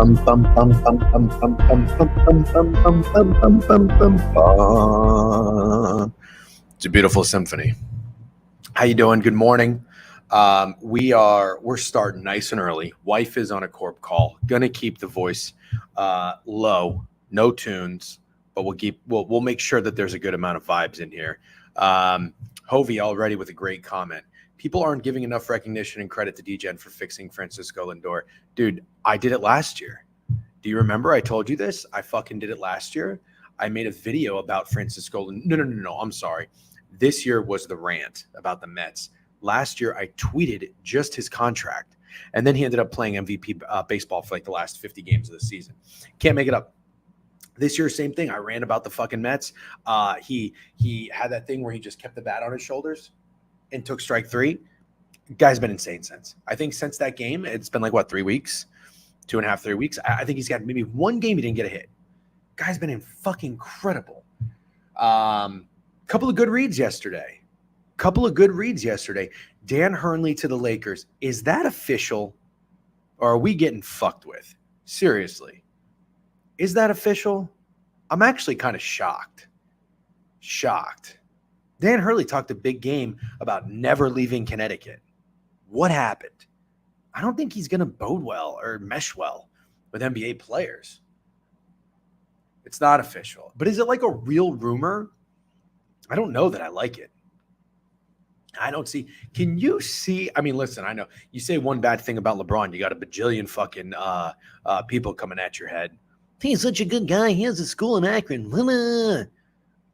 It's a beautiful symphony. How you doing? Good morning. We're starting nice and early. Wife is on a corp call. Gonna keep the voice low, no tunes, but we'll make sure that there's a good amount of vibes in here. Hovey already with a great comment. People aren't giving enough recognition and credit to DGen for fixing Francisco Lindor. Dude, I did it last year. Do you remember I told you this? I fucking did it last year. I made a video about Francisco. No. I'm sorry. This year was the rant about the Mets. Last year, I tweeted just his contract. And then he ended up playing MVP baseball for like the last 50 games of the season. Can't make it up. This year, same thing. I ran about the fucking Mets. He had that thing where he just kept the bat on his shoulders and took strike three. Guy's been insane since. I think since that game, it's been like, what, 3 weeks? 2.5, 3 weeks. I think he's got maybe one game he didn't get a hit. Guy's been in fucking incredible. Couple of good reads yesterday. Dan Hurnley to the Lakers. Is that official? Or are we getting fucked with? Seriously. Is that official? I'm actually kind of shocked. Dan Hurley talked a big game about never leaving Connecticut. What happened? I don't think he's going to bode well or mesh well with NBA players. It's not official. But is it like a real rumor? I don't know that I like it. I don't see. Can you see? I mean, listen, I know you say one bad thing about LeBron, you got a bajillion fucking people coming at your head. He's such a good guy. He has a school in Akron.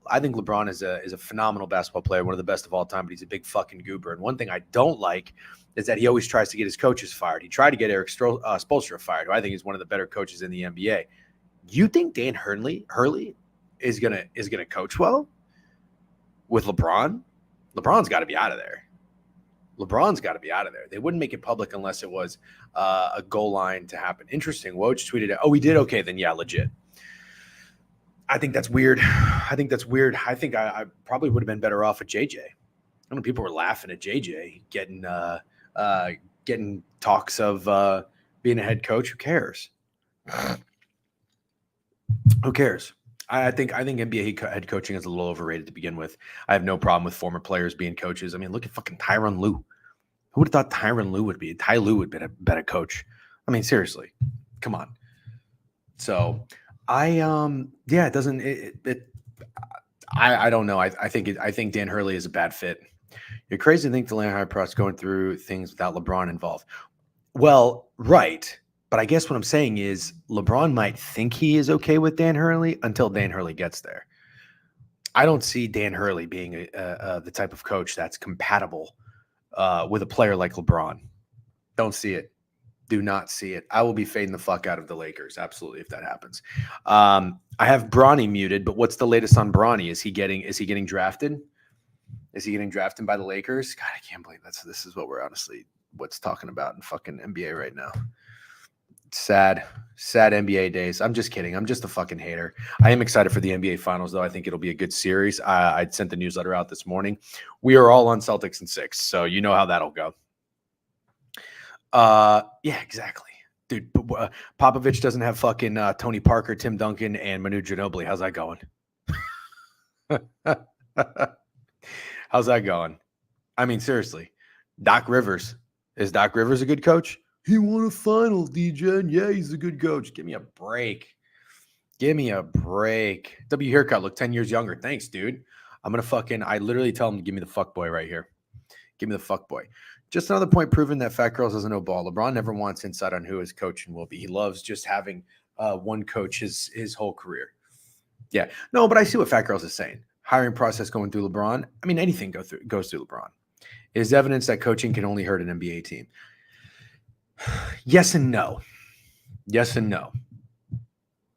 I think LeBron is a phenomenal basketball player, one of the best of all time, but he's a big fucking goober. And one thing I don't like is that he always tries to get his coaches fired. He tried to get Eric Spoelstra fired, who I think is one of the better coaches in the NBA. You think Dan Hurley is gonna coach well with LeBron? LeBron's got to be out of there. They wouldn't make it public unless it was a goal line to happen. Interesting. Woj tweeted it. Oh, we did? Okay, then yeah, legit. I think that's weird. I think I probably would have been better off with JJ. I know people were laughing at JJ getting talks of being a head coach. Who cares? Who cares? I think NBA head coaching is a little overrated to begin with. I have no problem with former players being coaches. I mean, look at fucking Tyronn Lue. Who would have thought Tyronn Lue would be? Ty Lue would be a better coach. I mean, seriously, come on. So I don't know. I think Dan Hurley is a bad fit. You're crazy to think the Atlanta Hawks going through things without LeBron involved. Well, right. But I guess what I'm saying is LeBron might think he is okay with Dan Hurley until Dan Hurley gets there. I don't see Dan Hurley being the type of coach that's compatible with a player like LeBron. Don't see it. Do not see it. I will be fading the fuck out of the Lakers. Absolutely, if that happens. I have Bronny muted, but what's the latest on Bronny? Is he getting drafted? Is he getting drafted by the Lakers? God, I can't believe this is what we're honestly what's talking about in fucking NBA right now. Sad NBA days. I'm just kidding. I'm just a fucking hater. I am excited for the NBA Finals, though. I think it'll be a good series. I sent the newsletter out this morning. We are all on Celtics in 6, so you know how that'll go. Yeah, exactly. Dude, Popovich doesn't have fucking Tony Parker, Tim Duncan, and Manu Ginobili. How's that going? How's that going? I mean, seriously. Doc Rivers. Is Doc Rivers a good coach? He won a final, DJ. Yeah, he's a good coach. Give me a break. W haircut look 10 years younger. Thanks, dude. I literally tell him to give me the fuck boy right here. Give me the fuck boy. Just another point proving that fat girls doesn't know ball. LeBron never wants insight on who his coaching will be. He loves just having one coach his whole career. Yeah. No, but I see what fat girls is saying. Hiring process going through LeBron. I mean, anything goes through LeBron. It is evidence that coaching can only hurt an NBA team. Yes and no.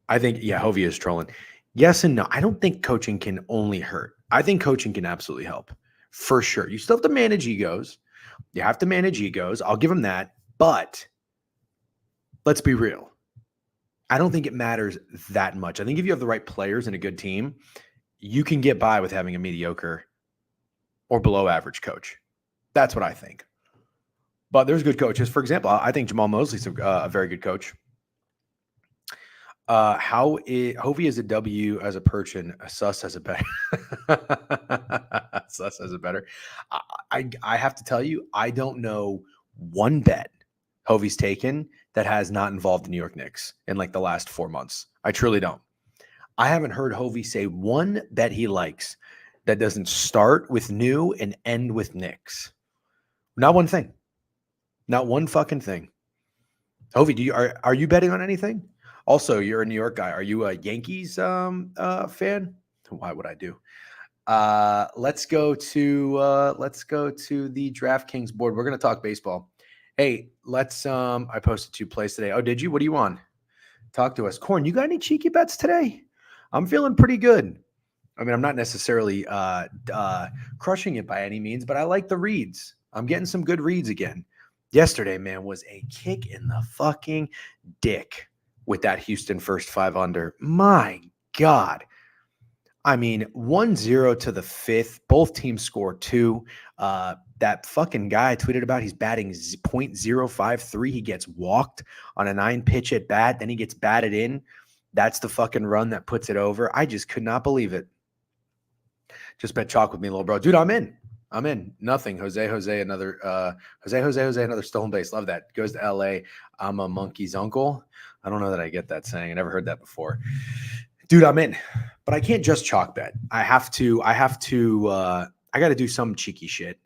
I think, Hovey is trolling. Yes and no. I don't think coaching can only hurt. I think coaching can absolutely help. For sure. You still have to manage egos. I'll give him that. But let's be real. I don't think it matters that much. I think if you have the right players and a good team, you can get by with having a mediocre or below average coach. That's what I think. But there's good coaches. For example, I think Jamal Mosley's a very good coach. Hovey is a W as a Perchin, a sus as a better. Sus as a better. I have to tell you, I don't know one bet Hovey's taken that has not involved the New York Knicks in like the last 4 months. I truly don't. I haven't heard Hovey say one bet he likes that doesn't start with new and end with Knicks. Not one thing. Not one fucking thing. Hovey, are you betting on anything? Also, you're a New York guy. Are you a Yankees fan? Why would I do? Let's go to the DraftKings board. We're gonna talk baseball. Hey, let's. I posted 2 plays today. Oh, did you? What do you want? Talk to us, Corn. You got any cheeky bets today? I'm feeling pretty good. I mean, I'm not necessarily crushing it by any means, but I like the reads. I'm getting some good reads again. Yesterday, man, was a kick in the fucking dick with that Houston first 5 under. My God. I mean, 1-0 to the 5th. Both teams score 2. That fucking guy tweeted about he's batting .053. He gets walked on a 9-pitch at bat. Then he gets batted in. That's the fucking run that puts it over. I just could not believe it. Just bet chalk with me, little bro. Dude, I'm in. Nothing. Jose, another another stolen base. Love that. Goes to LA. I'm a monkey's uncle. I don't know that I get that saying. I never heard that before. Dude, I'm in. But I can't just chalk bet. I got to do some cheeky shit.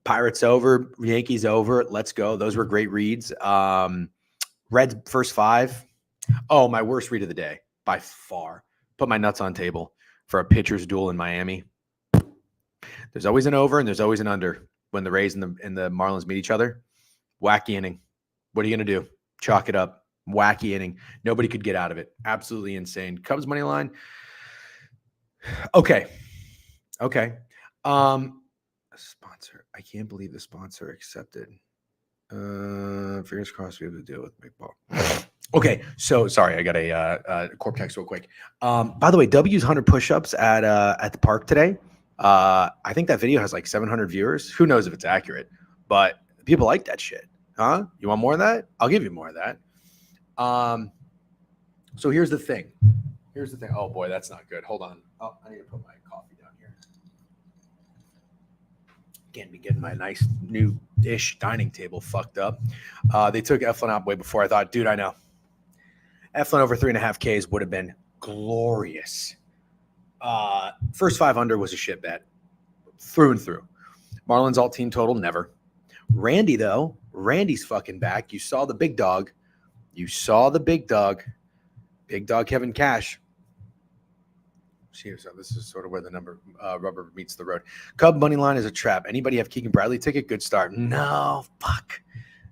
Pirates over, Yankees over. Let's go. Those were great reads. Reds first 5. Oh, my worst read of the day by far. Put my nuts on table for a pitcher's duel in Miami. There's always an over and there's always an under when the Rays and the Marlins meet each other. Wacky inning. What are you going to do? Chalk it up. Wacky inning. Nobody could get out of it. Absolutely insane. Cubs money line. Okay. Sponsor. I can't believe the sponsor accepted. Fingers crossed we have to deal with Big Ball. Okay, so sorry, I got a corp text real quick. By the way, W's 100 push-ups at the park today. I think that video has like 700 viewers. Who knows if it's accurate, but people like that shit. Huh? You want more of that? I'll give you more of that. So here's the thing. Oh boy, that's not good. Hold on. Oh, I need to put my coffee down here. Can't be getting my nice new-ish dining table fucked up. They took Eflin out way before I thought. Dude, I know. Eflin over 3.5 Ks would have been glorious. First 5 under was a shit bet. Through and through. Marlins alt team total, never. Randy, though. Randy's fucking back. You saw the big dog. Big dog Kevin Cash. So this is sort of where the rubber meets the road. Cub money line is a trap. Anybody have Keegan Bradley ticket? Good start. No, fuck.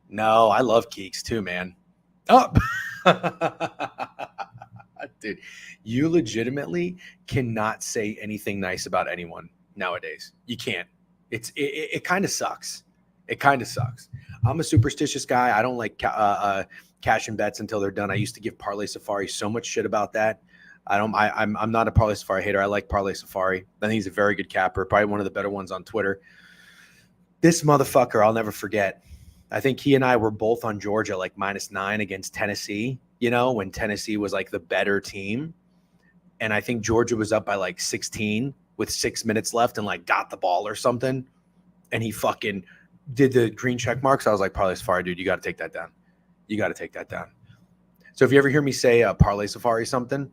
No, I love Keeks too, man. Oh, dude, you legitimately cannot say anything nice about anyone nowadays. You can't. It kind of sucks. I'm a superstitious guy. I don't like cashing bets until they're done. I used to give Parlay Safari so much shit about that. I'm not a Parlay Safari hater. I like Parlay Safari. I think he's a very good capper, probably one of the better ones on Twitter. This motherfucker, I'll never forget. I think he and I were both on Georgia like -9 against Tennessee, when Tennessee was like the better team. And I think Georgia was up by like 16 with 6 minutes left and like got the ball or something. And he fucking did the green check marks. I was like, Parlay Safari, dude, you got to take that down. So if you ever hear me say Parlay Safari something,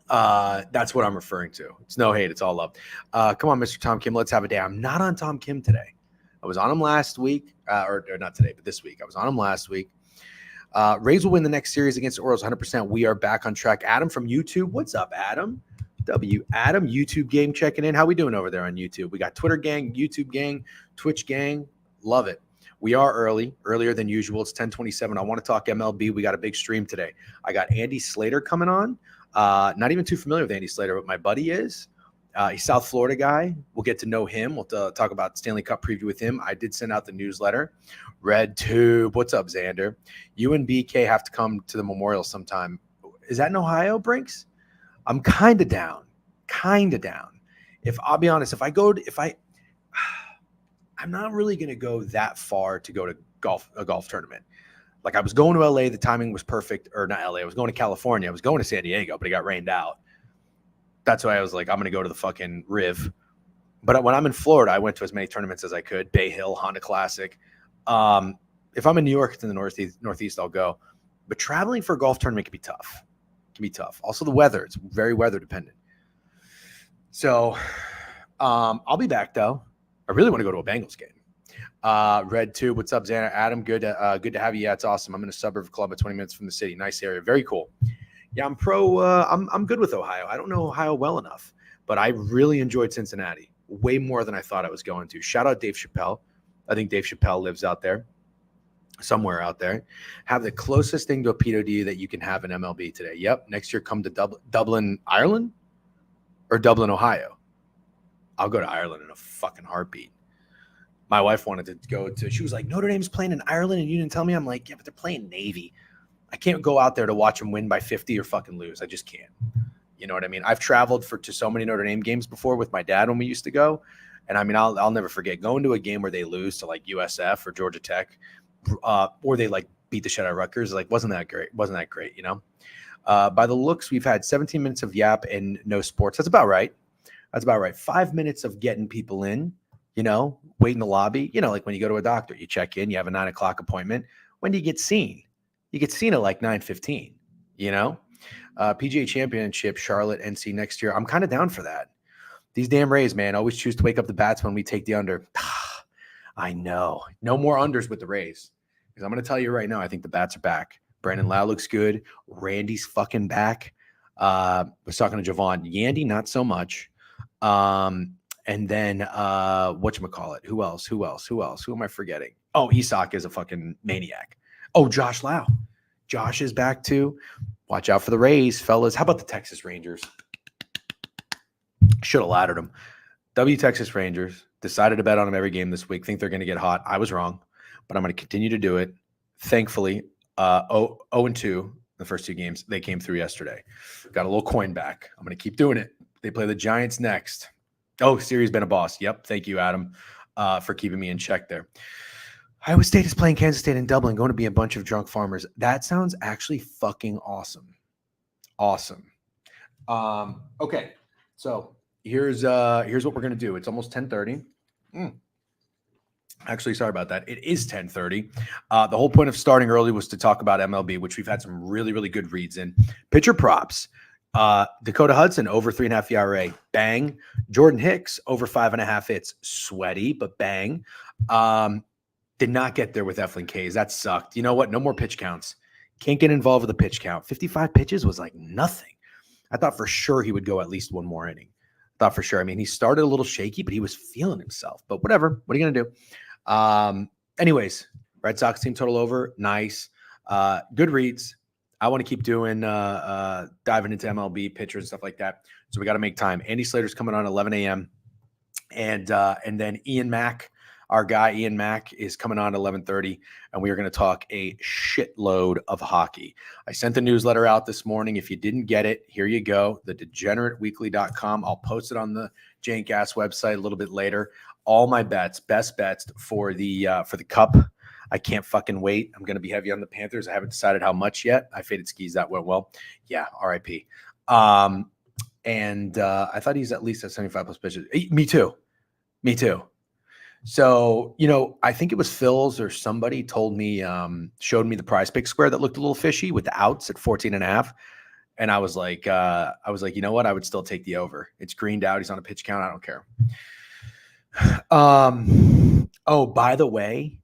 that's what I'm referring to. It's no hate. It's all love. Come on, Mr. Tom Kim. Let's have a day. I'm not on Tom Kim today. I was on him last week, or not today, but this week. I was on him last week. Rays will win the next series against the Orioles 100%. We are back on track. Adam from YouTube. What's up, Adam? Adam, YouTube gang checking in. How we doing over there on YouTube? We got Twitter gang, YouTube gang, Twitch gang. Love it. We are earlier than usual. It's 10:27. I want to talk MLB. We got a big stream today. I got Andy Slater coming on. Not even too familiar with Andy Slater, but my buddy is. He's South Florida guy. We'll get to know him. We'll talk about Stanley Cup preview with him. I did send out the newsletter. Red Tube. What's up, Xander? You and BK have to come to the Memorial sometime. Is that in Ohio, Brinks? I'm kind of down. If I'll be honest, I'm not really going to go that far to go to a golf tournament. Like I was going to LA, the timing was perfect, or not LA. I was going to California. I was going to San Diego, but it got rained out. That's why I was like, I'm going to go to the fucking Riv. But when I'm in Florida, I went to as many tournaments as I could. Bay Hill, Honda Classic. If I'm in New York, it's in the Northeast, I'll go. But traveling for a golf tournament can be tough. Also, the weather. It's very weather dependent. So I'll be back, though. I really want to go to a Bengals game. Red Tube, what's up, Xander? Adam, good to have you. Yeah, it's awesome. I'm in a suburb club at 20 minutes from the city. Nice area. Very cool. Yeah, I'm I'm good with Ohio. I don't know Ohio well enough, but I really enjoyed Cincinnati way more than I thought I was going to. Shout out Dave Chappelle. I think Dave Chappelle lives out there, somewhere out there. Have the closest thing to a POD that you can have in MLB today. Yep. Next year, come to Dublin, Ireland, or Dublin, Ohio. I'll go to Ireland in a fucking heartbeat. My wife wanted to go to, she was like, Notre Dame's playing in Ireland and you didn't tell me? I'm like, yeah, but they're playing Navy. I can't go out there to watch them win by 50 or fucking lose. I just can't. You know what I mean? I've traveled to so many Notre Dame games before with my dad when we used to go. And I mean, I'll never forget going to a game where they lose to like USF or Georgia Tech, or they like beat the shit out of Rutgers. Like, wasn't that great, you know? By the looks, we've had 17 minutes of yap and no sports. That's about right. 5 minutes of getting people in, you know, wait in the lobby. You know, like when you go to a doctor, you check in, you have a 9 o'clock appointment. When do you get seen? You get seen at like 9:15, you know? PGA Championship, Charlotte, NC next year. I'm kind of down for that. These damn Rays, man, always choose to wake up the bats when we take the under. I know. No more unders with the Rays. Because I'm going to tell you right now, I think the bats are back. Brandon Lau looks good. Randy's fucking back. Was talking to Javon. Yandy, not so much. And then whatchamacallit? Who else? Who am I forgetting? Oh, Isak is a fucking maniac. Oh, Josh Lau. Josh is back too. Watch out for the Rays, fellas. How about the Texas Rangers? Should have laddered them. Texas Rangers decided to bet on them every game this week. Think they're going to get hot. I was wrong, but I'm going to continue to do it. Thankfully, 0-2 the first 2 games. They came through yesterday. Got a little coin back. I'm going to keep doing it. They play the Giants next. Oh, Siri's been a boss. Yep. Thank you, Adam, for keeping me in check there. Iowa State is playing Kansas State in Dublin, going to be a bunch of drunk farmers. That sounds actually fucking awesome. Awesome. Okay. So here's what we're going to do. It's almost 10:30. Actually, sorry about that. It is 10:30. The whole point of starting early was to talk about MLB, which we've had some really, really good reads in. Pitcher props. Dakota Hudson over 3.5 ERA. Bang. Jordan Hicks over 5.5 hits. Sweaty, but bang. Did not get there with Eflin K's. That sucked. You know what? No more pitch counts. Can't get involved with the pitch count. 55 pitches was like nothing. I thought for sure he would go at least one more inning. Thought for sure. I mean, he started a little shaky, but he was feeling himself. But whatever. What are you going to do? Anyways, Red Sox team total over. Nice. Good reads. I want to keep doing diving into MLB pitchers and stuff like that. So we got to make time. Andy Slater's coming on 11 a.m. And then Ian Mack, our guy Ian Mack, is coming on at 11:30, and we are going to talk a shitload of hockey. I sent the newsletter out this morning. If you didn't get it, here you go, thedegenerateweekly.com. I'll post it on the Jank Ass website a little bit later. All my bets, best bets for the Cup. I can't fucking wait. I'm going to be heavy on the Panthers. I haven't decided how much yet. I faded skis. That went well. Yeah, RIP. And I thought he's at least at 75 plus pitches. Me too. So, you know, I think it was Phil's or somebody told me, showed me the Prize Pick square that looked a little fishy with the outs at 14.5. And I was like, you know what? I would still take the over. It's greened out. He's on a pitch count. I don't care. Oh, by the way,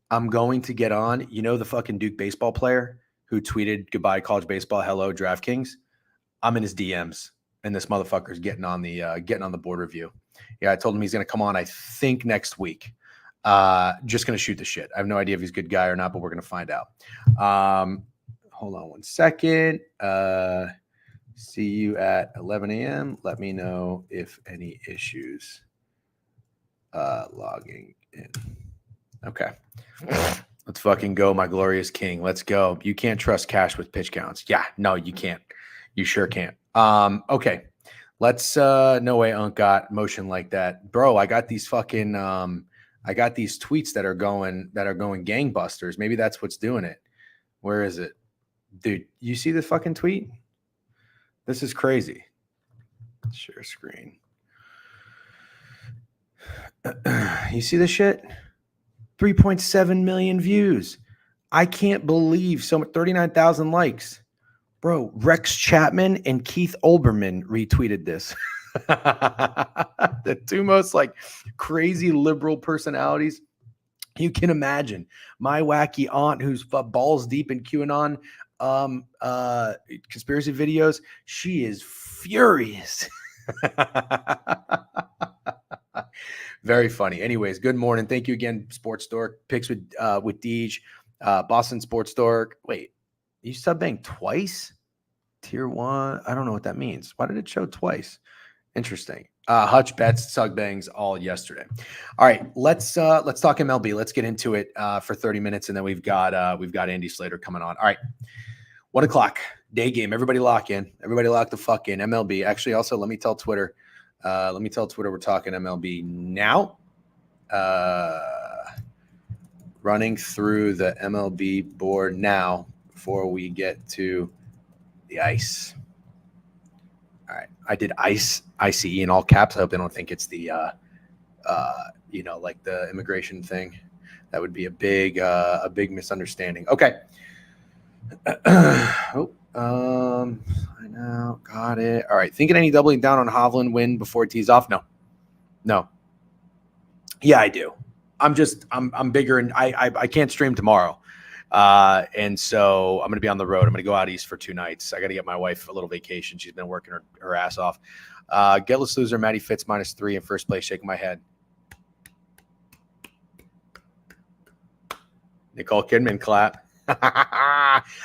I'm going to get on, you know, the fucking Duke baseball player who tweeted goodbye college baseball, hello DraftKings. I'm in his DMs, and this motherfucker's getting on the board review. Yeah, I told him he's going to come on, I think, next week. Just going to shoot the shit. I have no idea if he's a good guy or not, but we're going to find out. Hold on one second. See you at 11 a.m. Let me know if any issues logging in. Okay. Let's fucking go, my glorious king. Let's go. You can't trust cash with pitch counts. Yeah, no, you can't. You sure can't. Okay. Let's no way Unc got motion like that. Bro, I got these fucking I got these tweets that are going gangbusters. Maybe that's what's doing it. Where is it? Dude, you see the fucking tweet? This is crazy. Share screen. You see this shit? 3.7 million views. I can't believe so much. 39,000 likes. Bro, Rex Chapman and Keith Olbermann retweeted this. The two most like crazy liberal personalities you can imagine. My wacky aunt who's balls deep in QAnon conspiracy videos, she is furious. Very funny. Anyways, good morning. Thank you again, Sports Dork. Picks with Deej. Boston Sports Dork. Wait, you subbing twice? Tier 1. I don't know what that means. Why did it show twice? Interesting. Hutch bets, sug bangs all yesterday. All right, let's talk MLB. Let's get into it for 30 minutes, and then we've got Andy Slater coming on. All right, 1 o'clock day game. Everybody lock in. Everybody lock the fuck in. MLB. Actually, also let me tell Twitter. We're talking MLB now. Running through the MLB board now before we get to the ice. All right, I did ICE in all caps. I hope they don't think it's the like the immigration thing. That would be a big misunderstanding. Okay. I know. Got it. All right. Thinking any doubling down on Hovland win before it tees off? No. Yeah, I do. I'm bigger, and I can't stream tomorrow. And so I'm going to be on the road. I'm going to go out east for 2 nights. I got to get my wife a little vacation. She's been working her ass off. Getless loser, Matty Fitz -3 in first place. Shaking my head. Nicole Kidman clap.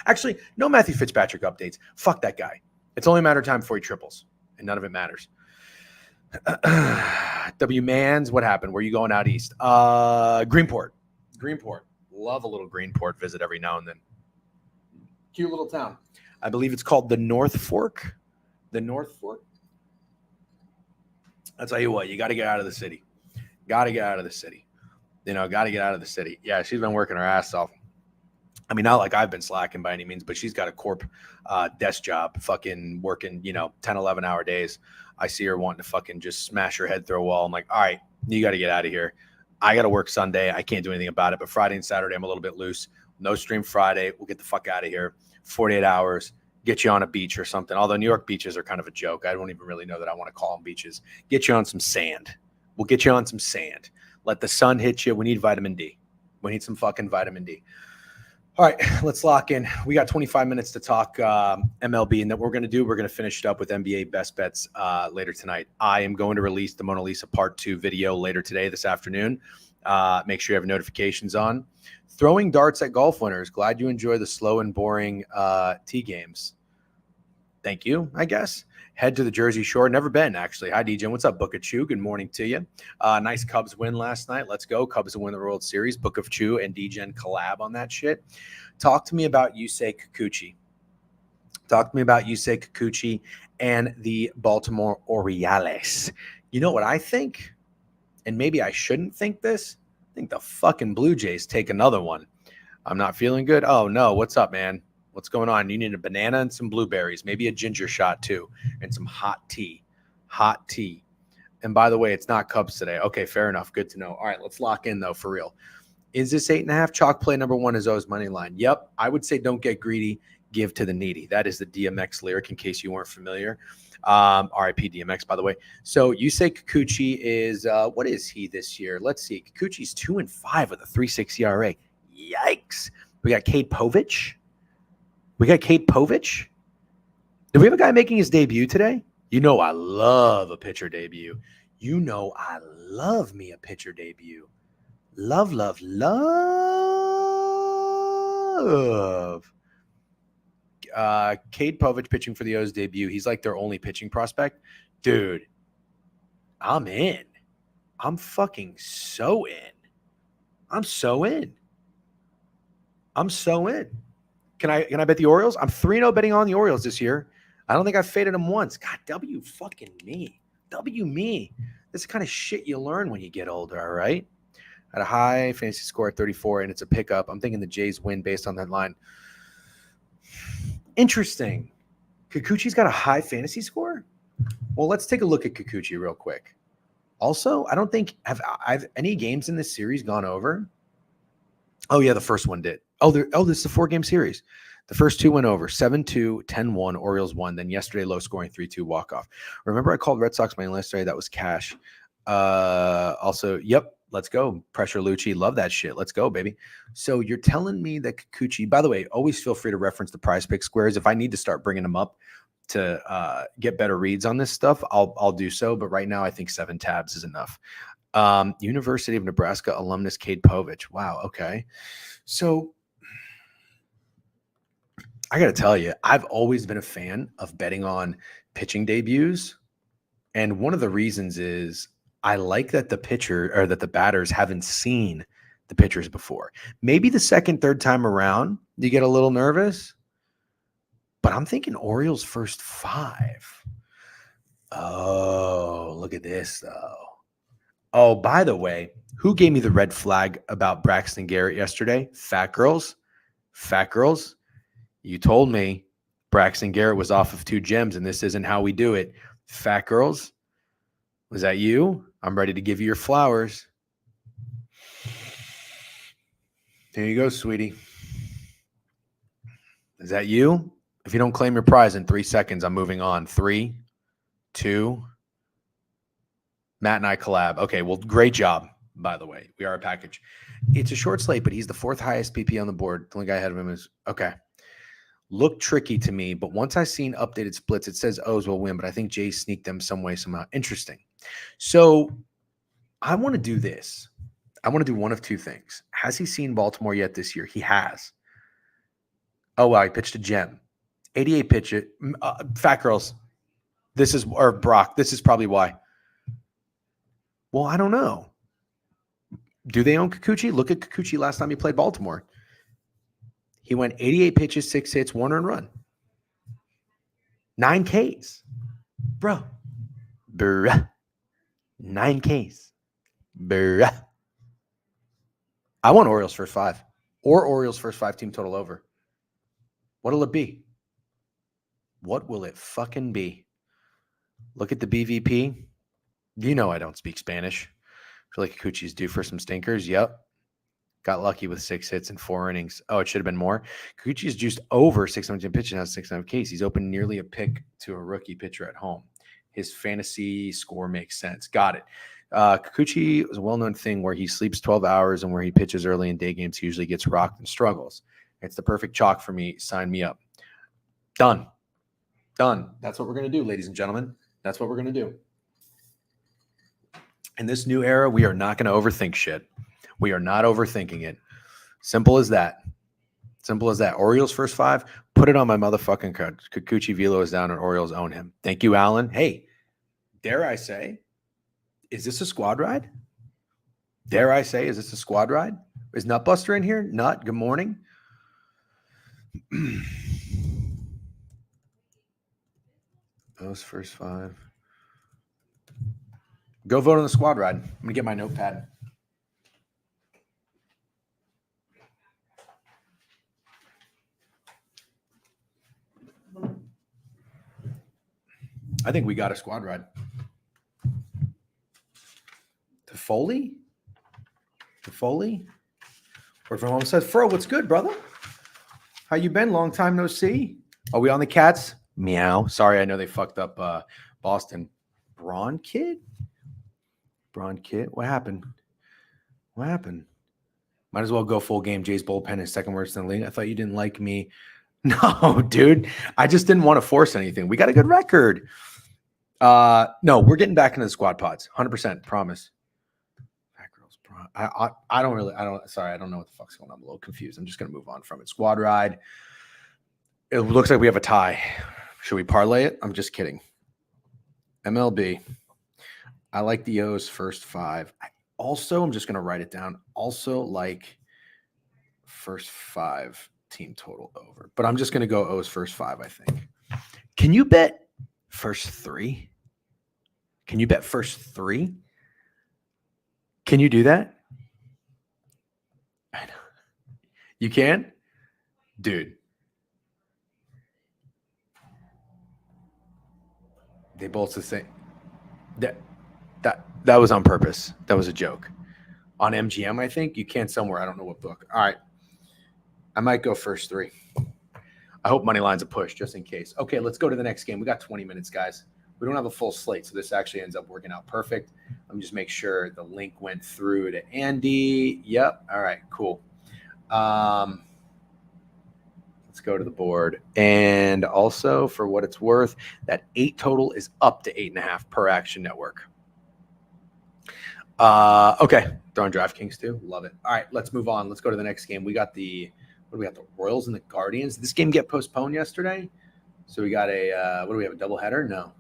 Actually, no Matthew Fitzpatrick updates. Fuck that guy. It's only a matter of time before he triples, and none of it matters. W Mans, what happened? Where are you going out east? Greenport. Love a little Greenport visit every now and then. Cute little town. I believe it's called the North Fork. I'll tell you what, you got to get out of the city. Got to get out of the city. Yeah, she's been working her ass off. I mean, not like I've been slacking by any means, but she's got a corp desk job, fucking working, 10, 11-hour days. I see her wanting to fucking just smash her head through a wall. I'm like, all right, you got to get out of here. I got to work Sunday. I can't do anything about it. But Friday and Saturday, I'm a little bit loose. No stream Friday. We'll get the fuck out of here. 48 hours. Get you on a beach or something. Although New York beaches are kind of a joke. I don't even really know that I want to call them beaches. Get you on some sand. We'll get you on some sand. Let the sun hit you. We need vitamin D. We need some fucking vitamin D. All right, let's lock in. We got 25 minutes to talk MLB, and then what we're going to finish it up with NBA best bets later tonight. I am going to release the Mona Lisa Part 2 video later today, this afternoon. Make sure you have notifications on. Throwing darts at golf winners. Glad you enjoy the slow and boring tee games. Thank you, I guess. Head to the Jersey Shore. Never been, actually. Hi, DJ. What's up, Book of Chew? Good morning to you. Nice Cubs win last night. Let's go. Cubs win the World Series. Book of Chew and DGen collab on that shit. Talk to me about Yusei Kikuchi. And the Baltimore Orioles. You know what I think? And maybe I shouldn't think this. I think the fucking Blue Jays take another one. I'm not feeling good. Oh, no. What's up, man? What's going on? You need a banana and some blueberries, maybe a ginger shot too, and some hot tea. And by the way, it's not Cubs today. Okay, fair enough. Good to know. All right, let's lock in though for real. Is this 8.5? Chalk play number 1 is O's money line. Yep. I would say don't get greedy, give to the needy. That is the DMX lyric in case you weren't familiar. RIP DMX, by the way. So you say Kikuchi is, what is he this year? Let's see. Kikuchi's 2-5 with a 3.6 ERA. Yikes. We got Cade Povich. Do we have a guy making his debut today? You know I love a pitcher debut. You know I love me a pitcher debut. Love. Cade Povich pitching for the O's debut. He's like their only pitching prospect. Dude, I'm in. I'm fucking so in. I'm so in. Can I bet the Orioles? I'm 3-0 betting on the Orioles this year. I don't think I've faded them once. God, W me. This is the kind of shit you learn when you get older, all right? At a high fantasy score at 34, and it's a pickup. I'm thinking the Jays win based on that line. Interesting. Kikuchi's got a high fantasy score? Well, let's take a look at Kikuchi real quick. Also, I don't think I've any games in this series gone over. Oh, yeah, the first one did. This is a 4-game series. The first 2 went over 7-2, 10-1, Orioles won. Then yesterday, low scoring 3-2 walk-off. Remember, I called Red Sox money line yesterday. That was cash. Also, yep, let's go. Pressure Lucci. Love that shit. Let's go, baby. So you're telling me that Kikuchi, by the way, always feel free to reference the Prize Pick squares. If I need to start bringing them up to get better reads on this stuff, I'll do so. But right now, I think 7 tabs is enough. University of Nebraska alumnus Cade Povich. Wow. Okay. So I got to tell you, I've always been a fan of betting on pitching debuts. And one of the reasons is I like that the batters haven't seen the pitchers before. Maybe the second, third time around, you get a little nervous, but I'm thinking Orioles first 5. Oh, look at this though. Oh, by the way, who gave me the red flag about Braxton Garrett yesterday? Fat girls. You told me Braxton Garrett was off of 2 gems, and this isn't how we do it. Fat girls, was that you? I'm ready to give you your flowers. There you go, sweetie. Is that you? If you don't claim your prize in 3 seconds, I'm moving on. 3, 2. Matt and I collab. Okay, well, great job, by the way. We are a package. It's a short slate, but he's the 4th highest PP on the board. The only guy ahead of him is, okay. Looked tricky to me, but once I seen updated splits, it says O's will win, but I think Jay sneaked them some way, somehow. Interesting. So I want to do this. I want to do one of 2 things. Has he seen Baltimore yet this year? He has. Oh, wow, he pitched a gem. 88 pitch it. Fat girls. Or Brock, this is probably why. Well, I don't know. Do they own Kikuchi? Look at Kikuchi last time he played Baltimore. He went 88 pitches, 6 hits, 1 earned run. 9 Ks. Bro. Bruh. 9 Ks. Bruh. I want Orioles first 5. Or Orioles first 5 team total over. What'll it be? What will it fucking be? Look at the BVP. You know I don't speak Spanish. I feel like Kikuchi's due for some stinkers. Yep. Got lucky with 6 hits and 4 innings. Oh, it should have been more. Kikuchi's juiced over 600 pitches and has 6.5 Ks. He's opened nearly a pick to a rookie pitcher at home. His fantasy score makes sense. Got it. Kikuchi is a well-known thing where he sleeps 12 hours and where he pitches early in day games, he usually gets rocked and struggles. It's the perfect chalk for me. Sign me up. Done. That's what we're going to do, ladies and gentlemen. That's what we're going to do. In this new era, we are not going to overthink shit. We are not overthinking it. Simple as that. Orioles first 5. Put it on my motherfucking card. Kikuchi Velo is down and Orioles own him. Thank you, Alan. Hey, dare I say, is this a squad ride? Is Nutbuster in here? Nut, good morning. Those first 5. Go vote on the squad ride. I'm going to get my notepad. I think we got a squad ride. To Foley? Or from home says, Fro, what's good, brother? How you been? Long time no see. Are we on the Cats? Meow. Sorry, I know they fucked up Boston. Braun Kid? What happened? Might as well go full game. Jay's bullpen is second worst in the league. I thought you didn't like me. No, dude. I just didn't want to force anything. We got a good record. No, we're getting back into the squad pods. 100%. Promise. I don't know what the fuck's going on. I'm a little confused. I'm just going to move on from it. Squad ride. It looks like we have a tie. Should we parlay it? I'm just kidding. MLB. I like the O's first 5. I'm just going to write it down. Also like first 5 team total over. But I'm just going to go O's first 5, I think. Can you bet first 3? Can you bet first 3? Can you do that? I know. You can? Dude. They both the same. That was on purpose. That was a joke. On MGM, I think. You can't somewhere. I don't know what book. All right. I might go first three. I hope money line's a push just in case. Okay, let's go to the next game. We got 20 minutes, guys. We don't have a full slate, so this actually ends up working out perfect. Let me just make sure the link went through to Andy. Yep. All right, cool. Let's go to the board. And also, for what it's worth, that 8 total is up to 8.5 per Action Network. Okay. Throwing DraftKings too. Love it. All right, let's move on. Let's go to the next game. We got the Royals and the Guardians. Did this game get postponed yesterday? So we got a what do we have? A doubleheader? No.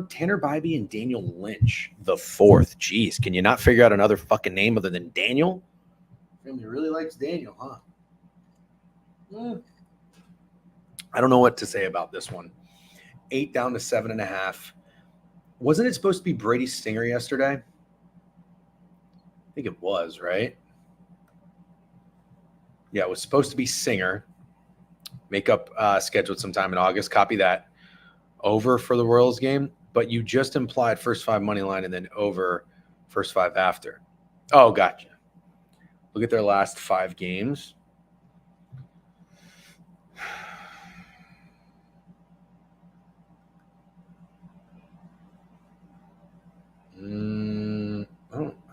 Tanner Bybee and Daniel Lynch, the fourth. Jeez, can you not figure out another fucking name other than Daniel? Family really likes Daniel, huh? I don't know what to say about this one. 8 down to 7.5. Wasn't it supposed to be Brady Singer yesterday? I think it was, right? Yeah, it was supposed to be Singer. Makeup scheduled sometime in August. Copy that. Over for the Royals game, but you just implied first 5 money line and then over first 5 after. Oh, gotcha. Look at their last 5 games. I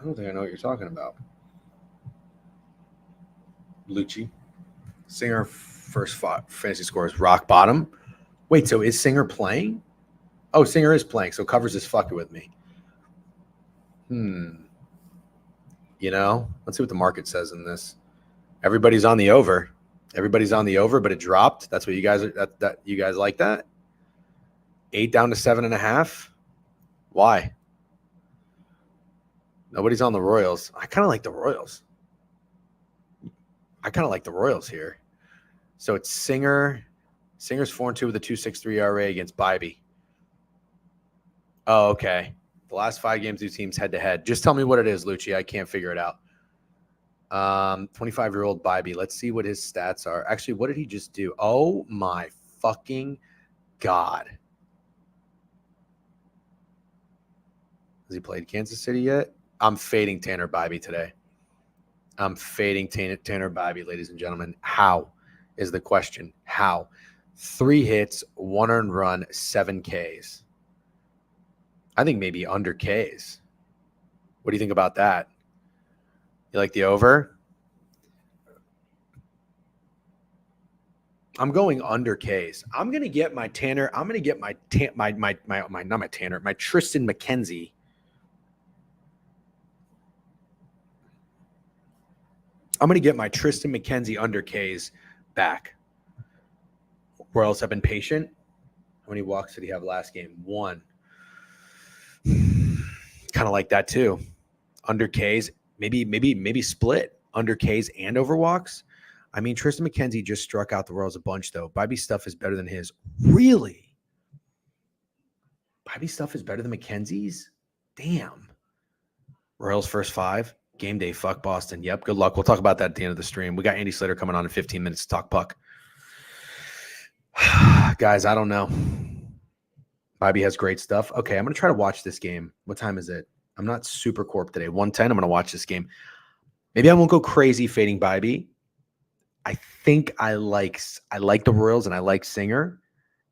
don't think I know what you're talking about. Lucci. Singer first 5 fantasy scores rock bottom. Wait, so is Singer playing? Oh, Singer is playing, so Covers is fucking with me. You know, let's see what the market says in this. Everybody's on the over. Everybody's on the over, but it dropped. That's what you guys are. That you guys like that? 8 down to 7.5. Why? Nobody's on the Royals. I kind of like the Royals. Here. So it's Singer. Singer's 4-2 with a 2.63 ERA against Bybee. Oh, okay. The last 5 games, 2 teams head to head. Just tell me what it is, Lucci. I can't figure it out. 25-year-old Bybee. Let's see what his stats are. Actually, what did he just do? Oh my fucking God. Has he played Kansas City yet? I'm fading Tanner Bybee today. I'm fading Tanner Bybee, ladies and gentlemen. How is the question? How? 3 hits, 1 earned run, 7 Ks. I think maybe under Ks. What do you think about that? You like the over? I'm going under Ks. I'm going to get my Tanner. I'm going to get my Tristan McKenzie. I'm going to get my Tristan McKenzie under Ks back. Royals have been patient. How many walks did he have last game? 1. Kind of like that too. Under Ks, maybe split under Ks and over walks. I mean, Tristan McKenzie just struck out the Royals a bunch though. Bybee's stuff is better than his. Really? Bybee's stuff is better than McKenzie's? Damn. Royals first 5. Game day, fuck Boston. Yep, good luck. We'll talk about that at the end of the stream. We got Andy Slater coming on in 15 minutes to talk puck. Guys, I don't know. Bybee has great stuff. Okay, I'm going to try to watch this game. What time is it? I'm not super corp today. 1:10. I'm going to watch this game. Maybe I won't go crazy fading Bybee. I think I like the Royals and I like Singer.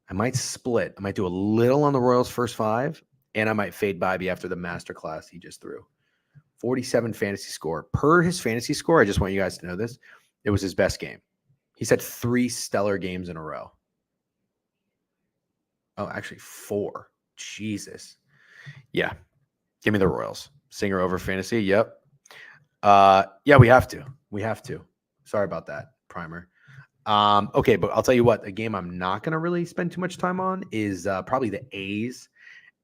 I might split. I might do a little on the Royals first 5, and I might fade Bybee after the masterclass he just threw. 47 fantasy score. Per his fantasy score, I just want you guys to know this, it was his best game. He's had 3 stellar games in a row. Oh, actually 4. Jesus. Yeah. Give me the Royals. Singer over fantasy. Yep. Yeah, we have to. Sorry about that, Primer. Okay, but I'll tell you what, a game I'm not going to really spend too much time on is probably the A's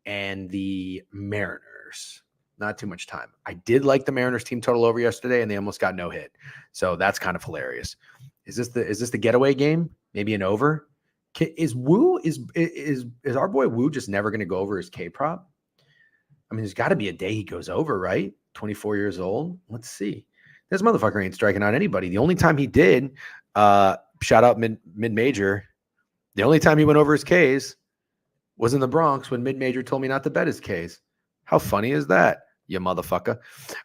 and the Mariners. Not too much time. I did like the Mariners team total over yesterday, and they almost got no hit. So that's kind of hilarious. Is this the getaway game? Maybe an over? Is our boy Woo just never going to go over his K prop? I mean, there's got to be a day he goes over, right? 24 years old. Let's see. This motherfucker ain't striking out anybody. The only time he did, shout out mid-major, the only time he went over his Ks Was in the Bronx when mid-major told me not to bet his K's. How funny is that, you motherfucker?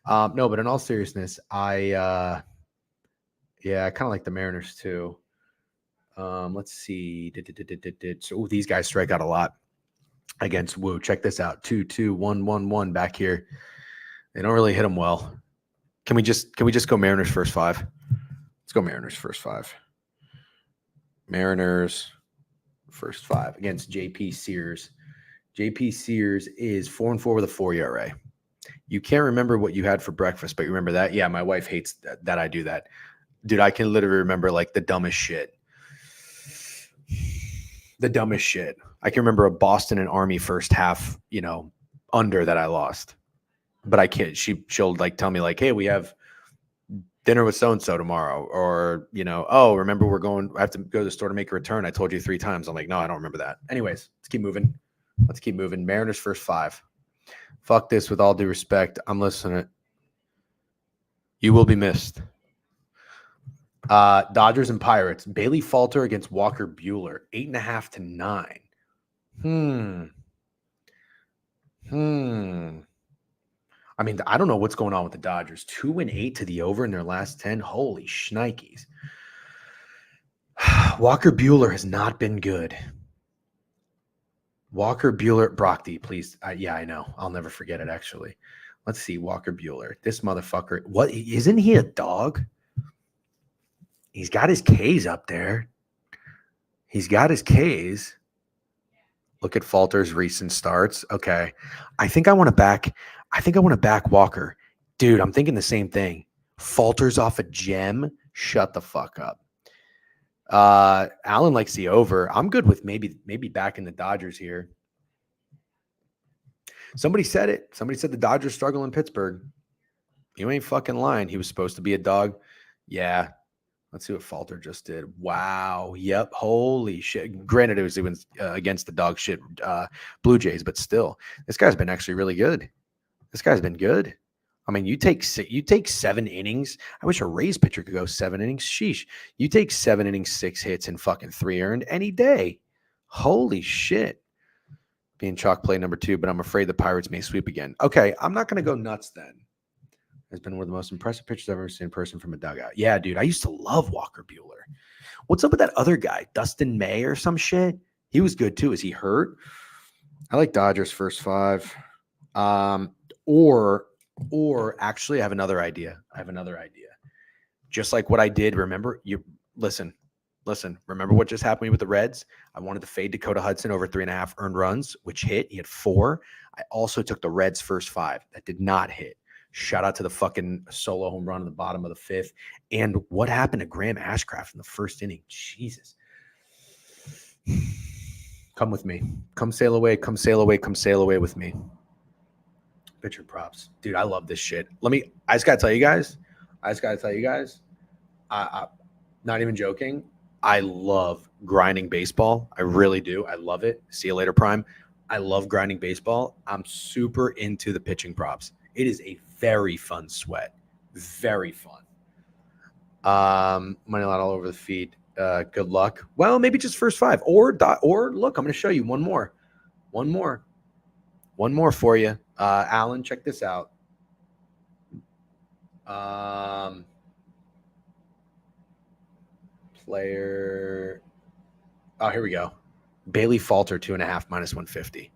No, but in all seriousness, I kind of like the Mariners too. Let's see. So these guys strike out a lot against Woo. Check this out. 2-2, 1-1-1 back here. They don't really hit them well. Can we just go Mariners first five? Let's go Mariners first five. Mariners first five against JP Sears. JP Sears is 4-4 with a 4 ERA. You can't remember what you had for breakfast, but you remember that? Yeah, my wife hates that I do that. Dude, I can literally remember like the dumbest shit. The dumbest shit. I can remember a Boston and Army first half, under that I lost. But I can't. She'll like tell me like, hey, we have dinner with so-and-so tomorrow. Or, oh, remember I have to go to the store to make a return. I told you 3 times. I'm like, no, I don't remember that. Anyways, let's keep moving. Mariners first 5. Fuck this with all due respect. I'm listening. You will be missed. Dodgers and Pirates. Bailey Falter against Walker Buehler. 8.5 to 9. I mean, I don't know what's going on with the Dodgers. 2-8 to the over in their last 10. Holy shnikes. Walker Buehler has not been good. Walker Buehler, Brockdy, please. Yeah, I know. I'll never forget it, actually. Let's see. Walker Buehler. This motherfucker. What? Isn't he a dog? He's got his K's up there. Look at Falter's recent starts. Okay. I think I want to back Walker. Dude, I'm thinking the same thing. Falter's off a gem. Shut the fuck up. Allen likes the over. I'm good with maybe backing the Dodgers here. Somebody said it. Somebody said the Dodgers struggle in Pittsburgh. You ain't fucking lying. He was supposed to be a dog. Yeah. Let's see what Falter just did. Wow. Yep. Holy shit. Granted, it was against the dog shit Blue Jays, but still, this guy's been actually really good. This guy's been good. I mean, you take 7 innings. I wish a Rays pitcher could go 7 innings. Sheesh. You take 7 innings, 6 hits, and fucking 3 earned any day. Holy shit. Being chalk play number 2, but I'm afraid the Pirates may sweep again. Okay, I'm not going to go nuts then. Has been one of the most impressive pitchers I've ever seen in person from a dugout. Yeah, dude, I used to love Walker Buehler. What's up with that other guy, Dustin May or some shit? He was good too. Is he hurt? I like Dodgers first 5. Or actually, I have another idea. Just like what I did. Remember, listen. Remember what just happened with the Reds? I wanted to fade Dakota Hudson over 3.5 earned runs, which hit. He had 4. I also took the Reds first 5. That did not hit. Shout out to the fucking solo home run in the bottom of the 5th. And what happened to Graham Ashcraft in the first inning? Jesus. Come with me. Come sail away with me. Pitcher props. Dude, I love this shit. I just got to tell you guys. I'm not even joking. I love grinding baseball. I really do. I love it. See you later, Prime. I love grinding baseball. I'm super into the pitching props. It is a very fun sweat. Very fun. Money line all over the feed. Good luck. Well, maybe just first 5. Or look, I'm going to show you one more. One more for you. Alan, check this out. Player. Oh, here we go. Bailey Falter, 2.5 minus 150.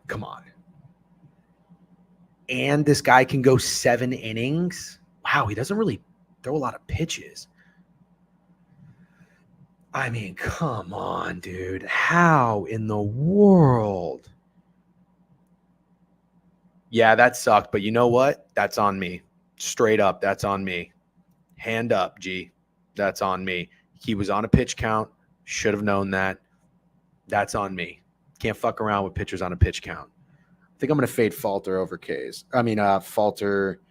Come on. And this guy can go 7 innings. Wow, he doesn't really throw a lot of pitches. I mean, come on, dude. How in the world? Yeah, that sucked. But you know what? That's on me. Straight up, that's on me. Hand up, G. That's on me. He was on a pitch count. Should have known that. That's on me. Can't fuck around with pitchers on a pitch count. I think I'm going to fade Falter over K's. Falter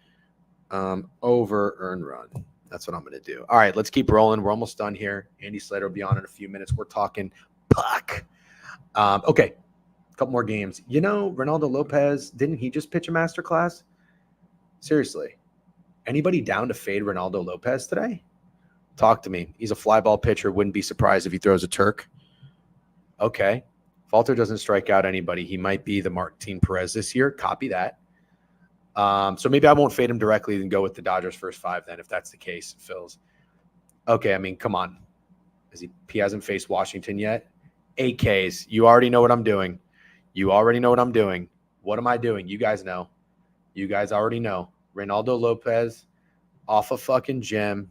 over earned run. That's what I'm going to do. All right, let's keep rolling. We're almost done here. Andy Slater will be on in a few minutes. We're talking puck. Okay, a couple more games. Ronaldo Lopez, didn't he just pitch a masterclass? Seriously. Anybody down to fade Ronaldo Lopez today? Talk to me. He's a fly ball pitcher. Wouldn't be surprised if he throws a Turk. Okay. Falter doesn't strike out anybody. He might be the Martin Perez this year. Copy that. So maybe I won't fade him directly and go with the Dodgers first 5 then, if that's the case, Phils. Okay, I mean, come on. He hasn't faced Washington yet. 8 Ks. You already know what I'm doing. What am I doing? You guys know. You guys already know. Reynaldo Lopez off a fucking gem.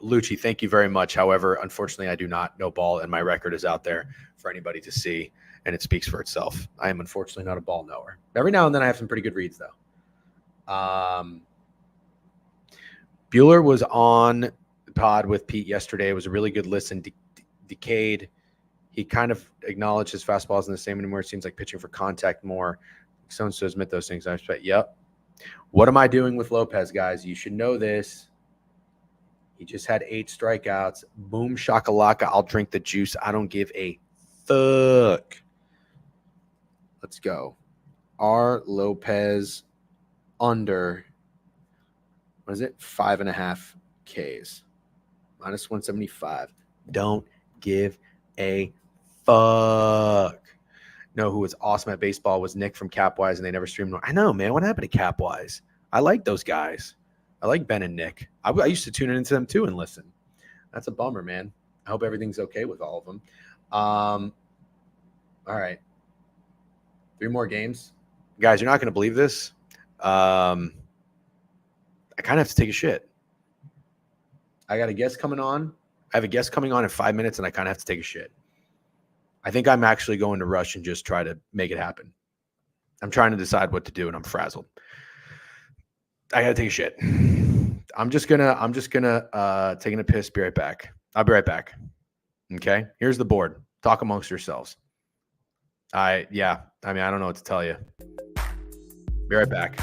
Lucci, thank you very much. However, unfortunately, I do not know ball, and my record is out there for anybody to see, and it speaks for itself. I am unfortunately not a ball knower. Every now and then I have some pretty good reads, though. Bueller was on the pod with Pete yesterday. It was a really good listen. Decayed. He kind of acknowledged his fastball isn't the same anymore. It seems like pitching for contact more. So-and-so admit those things. I expect, yep. What am I doing with Lopez, guys? You should know this. He just had 8 strikeouts. Boom shakalaka. I'll drink the juice. I don't give a fuck. Let's go. R. Lopez under, what is it? 5.5 Ks. Minus 175. Don't give a fuck. No, who was awesome at baseball was Nick from Capwise, and they never streamed. I know, man. What happened to Capwise? I like those guys. I like Ben and Nick. I used to tune into them too and listen. That's a bummer, man. I hope everything's okay with all of them. All right. 3 more games. Guys, you're not going to believe this. I kind of have to take a shit. I got a guest coming on. I have a guest coming on in 5 minutes, and I kind of have to take a shit. I think I'm actually going to rush and just try to make it happen. I'm trying to decide what to do, and I'm frazzled. I gotta take a shit. I'm just gonna taking a piss. Be right back. I'll be right back. Okay. Here's the board. Talk amongst yourselves. I don't know what to tell you. Be right back.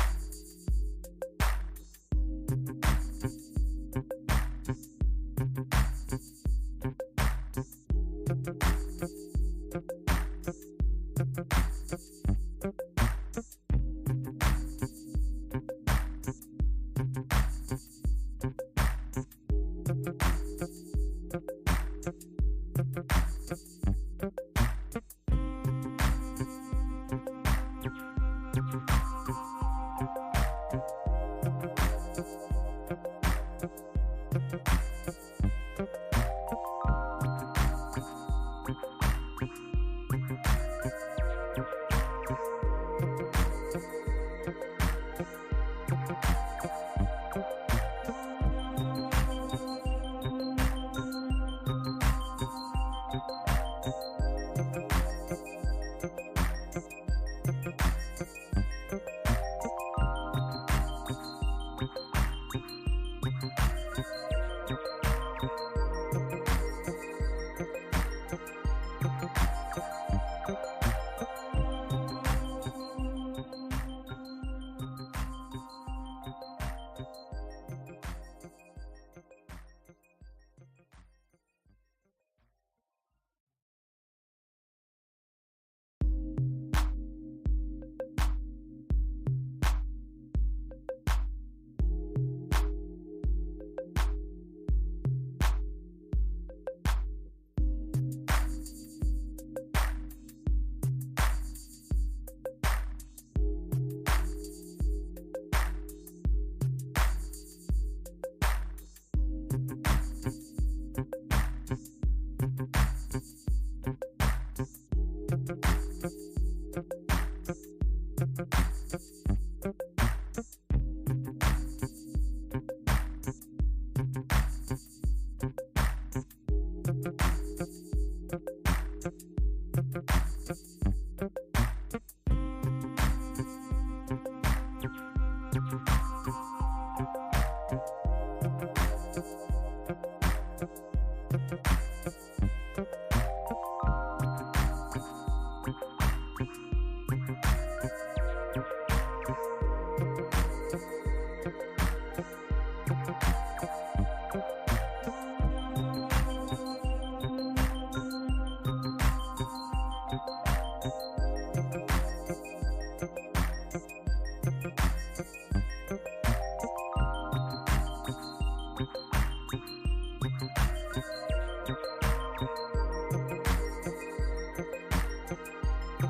All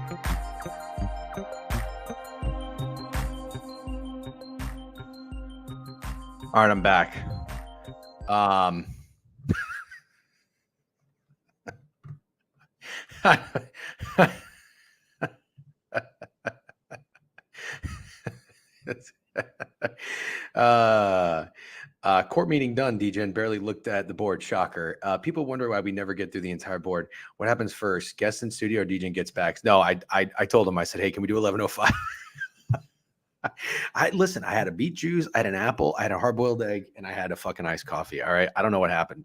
right, I'm back. Court meeting done, DJ, barely looked at the board. Shocker. People wonder why we never get through the entire board. What happens first? Guest in studio or DJ gets back? No, I told him, I said, hey, can we do 11:05? Listen, I had a beet juice, I had an apple, I had a hard-boiled egg, and I had a fucking iced coffee. All right. I don't know what happened,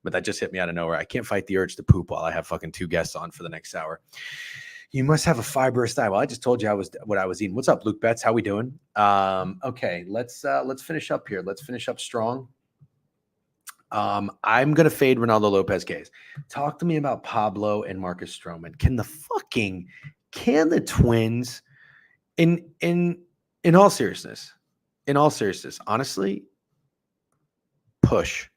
but that just hit me out of nowhere. I can't fight the urge to poop while I have fucking 2 guests on for the next hour. You must have a fibrous diet. Well, I just told you what I was eating. What's up, Luke Betts? How we doing? Okay, let's finish up here. Let's finish up strong. I'm gonna fade Ronaldo Lopez case. Talk to me about Pablo and Marcus Stroman. Can the Twins, in all seriousness, honestly, push.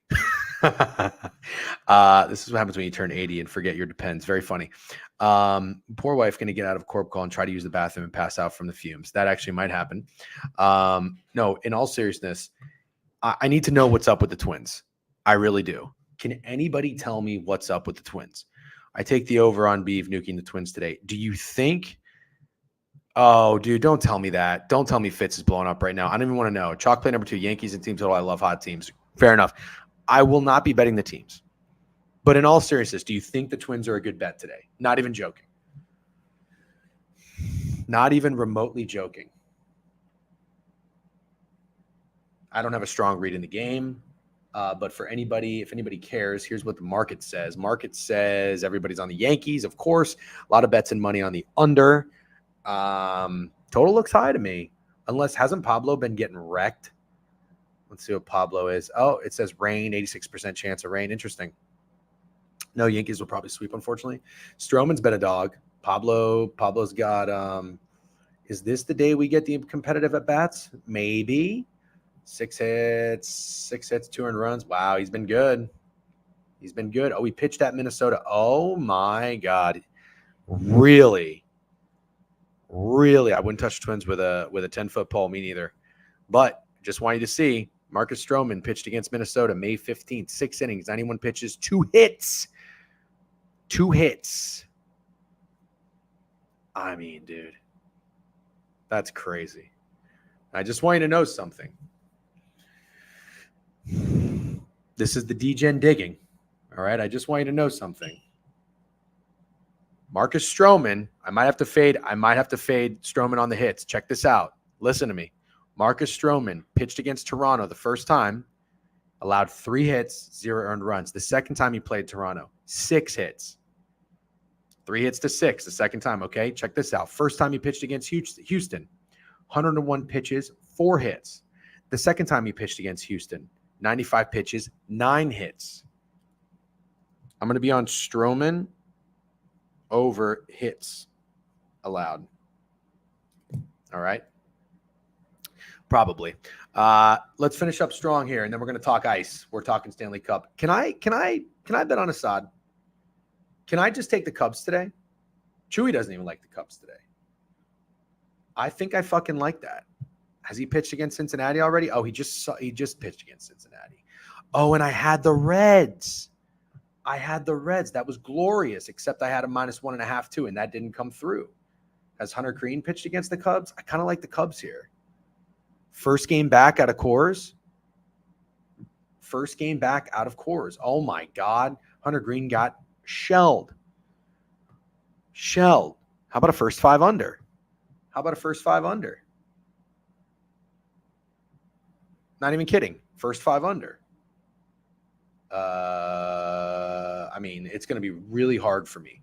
This is what happens when you turn 80 and forget your depends. Very funny. Poor wife going to get out of corp call and try to use the bathroom and pass out from the fumes. That actually might happen. No, in all seriousness, I need to know what's up with the Twins. I really do. Can anybody tell me what's up with the Twins? I take the over on Beeve nuking the Twins today. Do you think? Oh, dude, don't tell me that. Don't tell me Fitz is blowing up right now. I don't even want to know. Chalk play number 2, Yankees and team total. I love hot teams. Fair enough. I will not be betting the teams. But in all seriousness, do you think the Twins are a good bet today? Not even joking. Not even remotely joking. I don't have a strong read in the game. But for anybody, if anybody cares, here's what the market says. Market says everybody's on the Yankees, of course. A lot of bets and money on the under. Total looks high to me. Unless, hasn't Pablo been getting wrecked? Let's see what Pablo is. Oh, it says rain, 86% chance of rain. No, Yankees will probably sweep, unfortunately. Stroman's been a dog. Pablo's got, is this the day we get the competitive at-bats? Maybe. 6 hits, 2 earned runs. Wow, he's been good. Oh, he pitched at Minnesota. Oh, my God. Really? I wouldn't touch Twins with a 10-foot pole. Me neither. But just want you to see, Marcus Stroman pitched against Minnesota May 15th, 6 innings, 91 pitches, 2 hits. 2 hits. I mean, dude, that's crazy. I just want you to know something. This is the D-Gen digging. All right. I just want you to know something. Marcus Stroman, I might have to fade Stroman on the hits. Check this out. Listen to me. Marcus Stroman pitched against Toronto the first time, allowed 3 hits, 0 earned runs. The second time he played Toronto, 6 hits. 3 hits to 6 the second time, okay? Check this out. First time he pitched against Houston, 101 pitches, 4 hits. The second time he pitched against Houston, 95 pitches, 9 hits. I'm going to be on Stroman over hits allowed. All right? Probably. Let's finish up strong here, and then we're going to talk ice. We're talking Stanley Cup. Can I bet on Assad? Can I just take the Cubs today? Chewy doesn't even like the Cubs today. I think I fucking like that. Has he pitched against Cincinnati already? Oh, he just pitched against Cincinnati. Oh, and I had the Reds. That was glorious, except I had a -1.5 too, and that didn't come through. Has Hunter Green pitched against the Cubs? I kind of like the Cubs here. First game back out of Coors. Oh, my God. Hunter Green got shelled. How about a first 5 under? Not even kidding. First 5 under. I mean, it's going to be really hard for me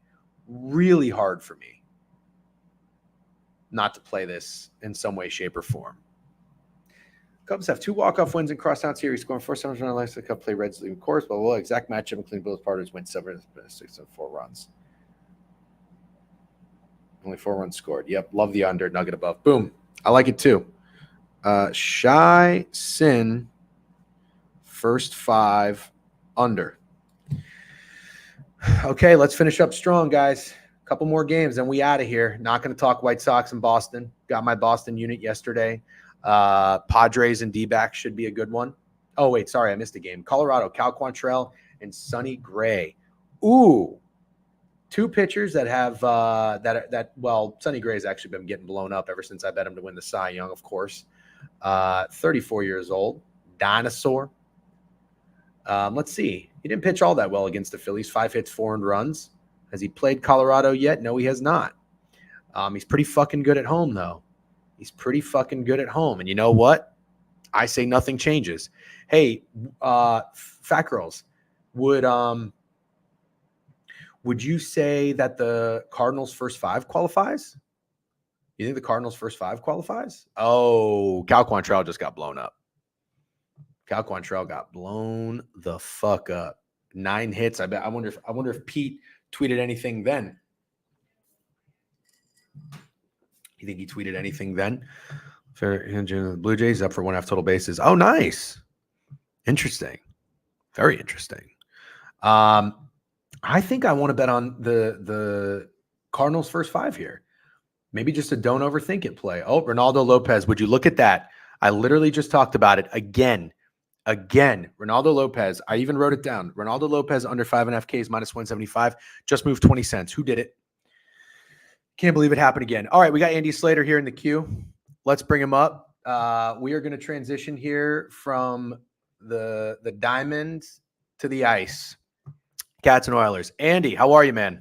not to play this in some way, shape, or form. Cubs have 2 walk-off wins in crosstown series, scoring 4 7 run last. The Cup play Reds leading course, blah, blah, blah. Exact matchup, including both partners win 7 6 and 4 runs. Only 4 runs scored. Yep, love the under, nugget above. Boom. I like it too. Shy Sin, first 5 under. Okay, let's finish up strong, guys. Couple more games, and we out of here. Not going to talk White Sox in Boston. Got my Boston unit yesterday. Padres and D-backs should be a good one. Oh, wait, sorry, I missed a game. Colorado, Cal Quantrill, and Sonny Gray. Ooh, two pitchers that have well, Sonny Gray's actually been getting blown up ever since I bet him to win the Cy Young, of course. 34 years old, dinosaur. Let's see. He didn't pitch all that well against the Phillies. 5 hits, 4 earned runs. Has he played Colorado yet? No, he has not. He's pretty fucking good at home, though. He's pretty fucking good at home. And you know what? I say nothing changes. Hey, Fat Girls, would you say that the Cardinals' first 5 qualifies? You think the Cardinals' first 5 qualifies? Oh, Cal Quantrill just got blown up. Cal Quantrill got blown the fuck up. 9 hits. I wonder if Pete tweeted anything then. You think he tweeted anything then? The Blue Jays up for 1.5 total bases. Oh, nice. Interesting. Very interesting. I think I want to bet on the Cardinals' first 5 here. Maybe just a don't overthink it play. Oh, Ronaldo Lopez. Would you look at that? I literally just talked about it again. Ronaldo Lopez. I even wrote it down. Ronaldo Lopez under 5.5 Ks minus 175. Just moved 20 cents. Who did it? Can't believe it happened again. All right, we got Andy Slater here in the queue. Let's bring him up. We are going to transition here from the diamond to the ice. Cats and Oilers. Andy, how are you, man?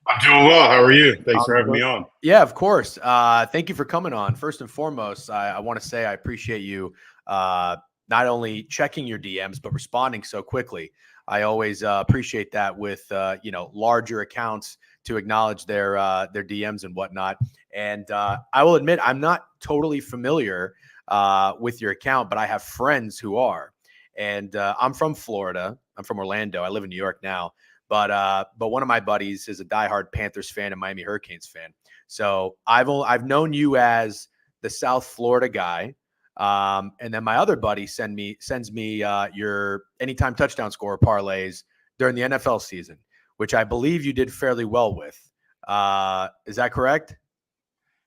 I'm doing well. How are you? Thanks for having me on. Yeah, of course. Thank you for coming on. First and foremost, I want to say I appreciate you not only checking your DMs, but responding so quickly. I always appreciate that with larger accounts to acknowledge their DMs and whatnot. And I will admit, I'm not totally familiar with your account, but I have friends who are. And I'm from Florida. I'm from Orlando. I live in New York now. But one of my buddies is a diehard Panthers fan and Miami Hurricanes fan. So I've known you as the South Florida guy. And then my other buddy sends me your anytime touchdown scorer parlays during the NFL season, which I believe you did fairly well with. Is that correct?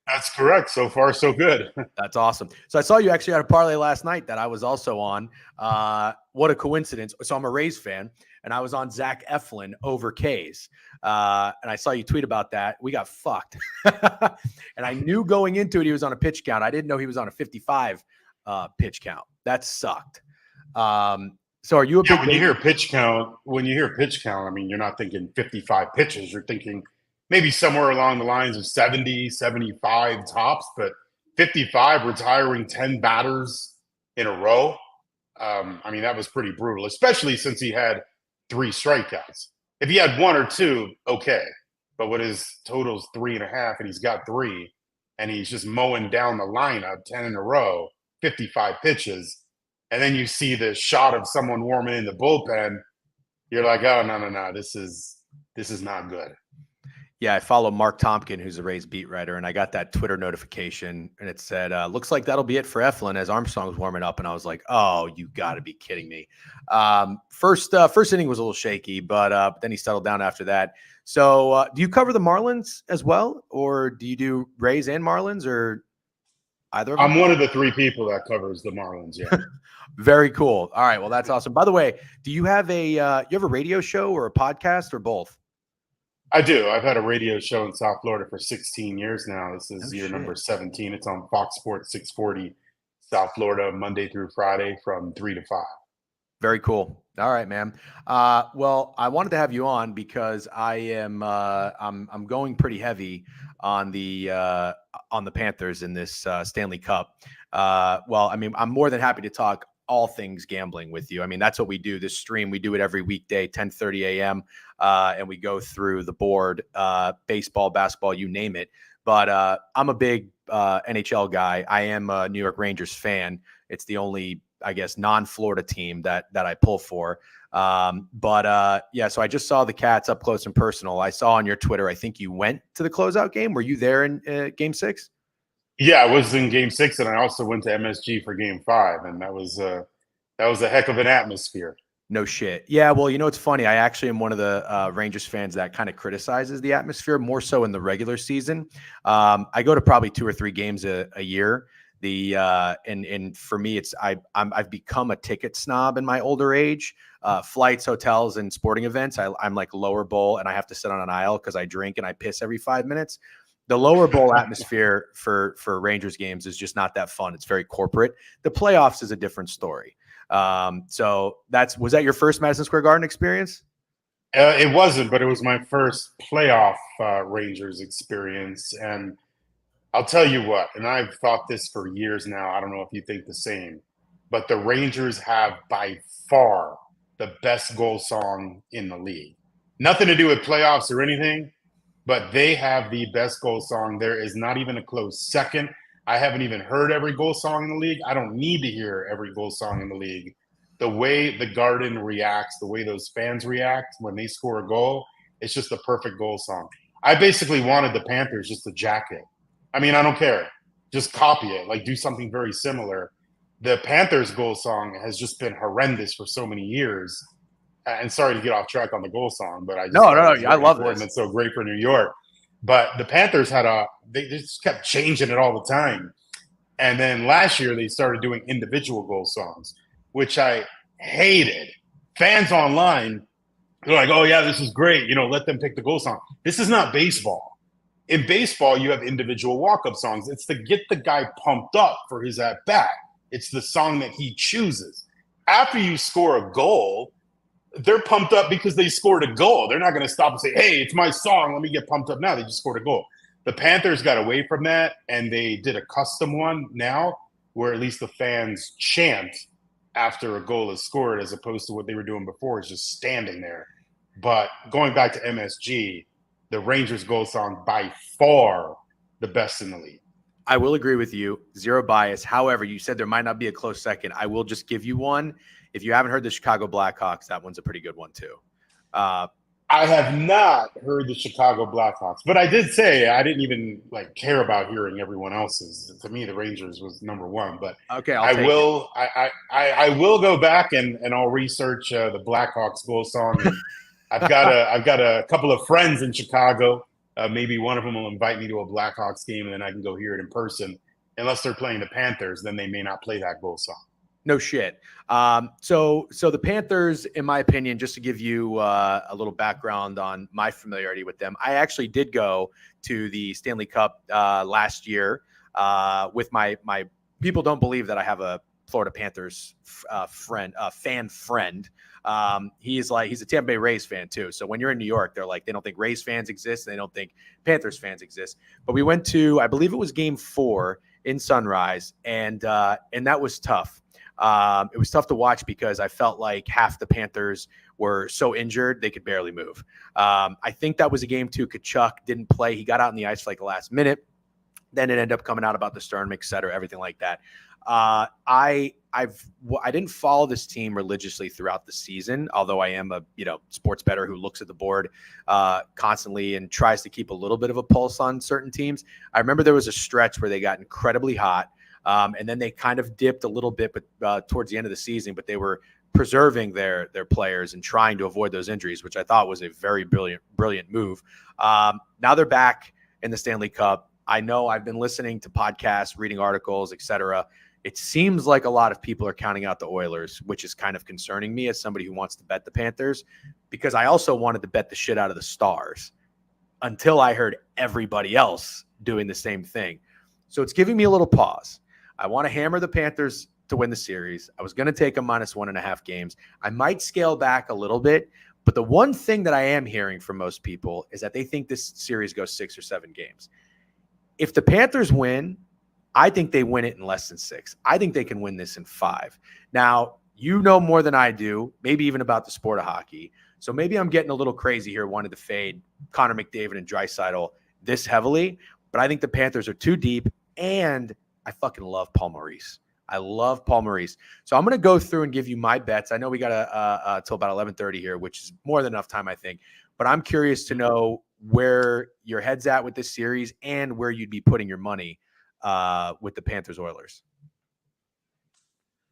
That's correct. So far, so good. That's awesome. So I saw you actually had a parlay last night that I was also on. What a coincidence. So I'm a Rays fan, and I was on Zach Eflin over K's. And I saw you tweet about that. We got fucked. And I knew going into it he was on a pitch count. I didn't know he was on a 55 pitch count. That sucked. So are you when you hear pitch count, I mean, you're not thinking 55 pitches. You're thinking maybe somewhere along the lines of 70, 75 tops, but 55 retiring 10 batters in a row. I mean, that was pretty brutal, especially since he had 3 strikeouts. If he had 1 or 2, okay. But with his totals 3.5 and he's got 3 and he's just mowing down the lineup 10 in a row, 55 pitches. And then you see the shot of someone warming in the bullpen. You're like, oh, no. This is not good. Yeah, I follow Mark Tompkin, who's a Rays beat writer, and I got that Twitter notification, and it said, looks like that'll be it for Eflin as Armstrong's warming up. And I was like, oh, you got to be kidding me. First inning was a little shaky, but then he settled down after that. So do you cover the Marlins as well, or do you do Rays and Marlins, or either of them? I'm one of the 3 people that covers the Marlins, yeah. Very cool. All right, well, that's awesome. By the way, do you have a radio show or a podcast or both? I do. I've had a radio show in South Florida for 16 years now. This is year number 17. It's on Fox Sports 640 South Florida, Monday through Friday from 3 to 5. Very cool. All right, man. Well, I wanted to have you on because I'm going pretty heavy on the Panthers in this Stanley Cup. Well, I mean, I'm more than happy to talk all things gambling with you. I mean, that's what we do. This stream, we do it every weekday, 10:30 a.m. And we go through the board, baseball, basketball, you name it. But I'm a big NHL guy. I am a New York Rangers fan. It's the only, I guess, non-Florida team that I pull for. Yeah, so I just saw the Cats up close and personal. I saw on your Twitter, I think you went to the closeout game. Were you there in Game 6? Yeah, I was in Game 6, and I also went to MSG for Game 5, and that was a heck of an atmosphere. No shit. Yeah, well, it's funny. I actually am one of the Rangers fans that kind of criticizes the atmosphere more so in the regular season. I go to probably 2 or 3 games a year. And for me, I've become a ticket snob in my older age. Flights, hotels, and sporting events. I'm like lower bowl, and I have to sit on an aisle because I drink and I piss every 5 minutes. The lower bowl atmosphere for Rangers games is just not that fun. It's very corporate. The playoffs is a different story. So was that your first Madison Square Garden experience? It wasn't, but it was my first playoff Rangers experience. And I'll tell you what, and I've thought this for years now. I don't know if you think the same, but the Rangers have by far the best goal song in the league. Nothing to do with playoffs or anything, but they have the best goal song. There is not even a close second. I haven't even heard every goal song in the league. I don't need to hear every goal song in the league. The way the Garden reacts, the way those fans react when they score a goal, it's just the perfect goal song. I basically wanted the Panthers just to jack it. I mean, I don't care. Just copy it. Like, do something very similar. The Panthers goal song has just been horrendous for so many years. And sorry to get off track on the goal song, but I just No, I love important. this. It's so great for New York. But the Panthers they just kept changing it all the time. And then last year they started doing individual goal songs, which I hated. Fans online, they're like, oh yeah, this is great. Let them pick the goal song. This is not baseball. In baseball, you have individual walk-up songs. It's to get the guy pumped up for his at-bat. It's the song that he chooses. After you score a goal, they're pumped up because they scored a goal. They're not going to stop and say, hey, it's my song. Let me get pumped up now. They just scored a goal. The Panthers got away from that, and they did a custom one now where at least the fans chant after a goal is scored as opposed to what they were doing before, is just standing there. But going back to MSG, the Rangers goal song by far the best in the league. I will agree with you. Zero bias. However, you said there might not be a close second. I will just give you one. If you haven't heard the Chicago Blackhawks, that one's a pretty good one too. I have not heard the Chicago Blackhawks, but I did say I didn't even care about hearing everyone else's. To me, the Rangers was number one. But okay, I will go back and I'll research the Blackhawks goal song. And I've got a couple of friends in Chicago. Maybe one of them will invite me to a Blackhawks game, and then I can go hear it in person. Unless they're playing the Panthers, then they may not play that goal song. No shit. So the Panthers, in my opinion, just to give you a little background on my familiarity with them, I actually did go to the Stanley Cup last year with my people. Don't believe that I have a Florida Panthers fan friend. He's a Tampa Bay Rays fan too. So when you're in New York, they don't think Rays fans exist. They don't think Panthers fans exist. But we went to, I believe it was Game 4 in Sunrise, and that was tough. It was tough to watch because I felt like half the Panthers were so injured they could barely move. I think that was a game too. Kachuk didn't play. He got out in the ice for the last minute. Then it ended up coming out about the sternum, et cetera, everything like that. I didn't follow this team religiously throughout the season, although I am a sports bettor who looks at the board constantly and tries to keep a little bit of a pulse on certain teams. I remember there was a stretch where they got incredibly hot. And then they kind of dipped a little bit, but towards the end of the season, but they were preserving their players and trying to avoid those injuries, which I thought was a very brilliant move. Now they're back in the Stanley Cup. I know I've been listening to podcasts, reading articles, etc. It seems like a lot of people are counting out the Oilers, which is kind of concerning me as somebody who wants to bet the Panthers, because I also wanted to bet the shit out of the Stars until I heard everybody else doing the same thing. So it's giving me a little pause. I want to hammer the Panthers to win the series. I was going to take a -1.5 games. I might scale back a little bit, but the one thing that I am hearing from most people is that they think this series goes 6 or 7 games. If the Panthers win, I think they win it in less than 6. I think they can win this in 5. Now, you know more than I do, maybe even about the sport of hockey. So maybe I'm getting a little crazy here, wanting to fade Connor McDavid and Draisaitl this heavily, but I think the Panthers are too deep, and I fucking love Paul Maurice. I love Paul Maurice. So I'm going to go through and give you my bets. I know we got till about 11:30 here, which is more than enough time, I think. But I'm curious to know where your head's at with this series and where you'd be putting your money with the Panthers Oilers.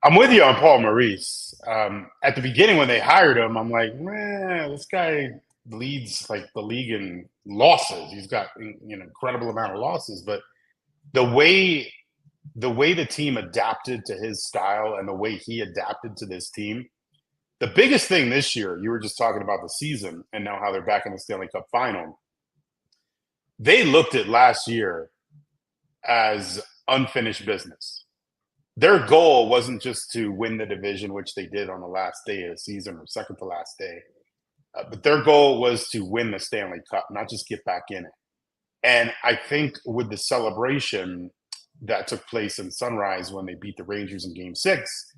I'm with you on Paul Maurice. At the beginning when they hired him, I'm like, man, this guy leads like the league in losses. He's got incredible amount of losses, but the way the team adapted to his style and the way he adapted to this team, the biggest thing this year, you were just talking about the season and now how they're back in the Stanley Cup final. They looked at last year as unfinished business. Their goal wasn't just to win the division, which they did on the last day of the season or second to last day, but their goal was to win the Stanley Cup, not just get back in it. And I think with the celebration that took place in Sunrise when they beat the Rangers in Game 6,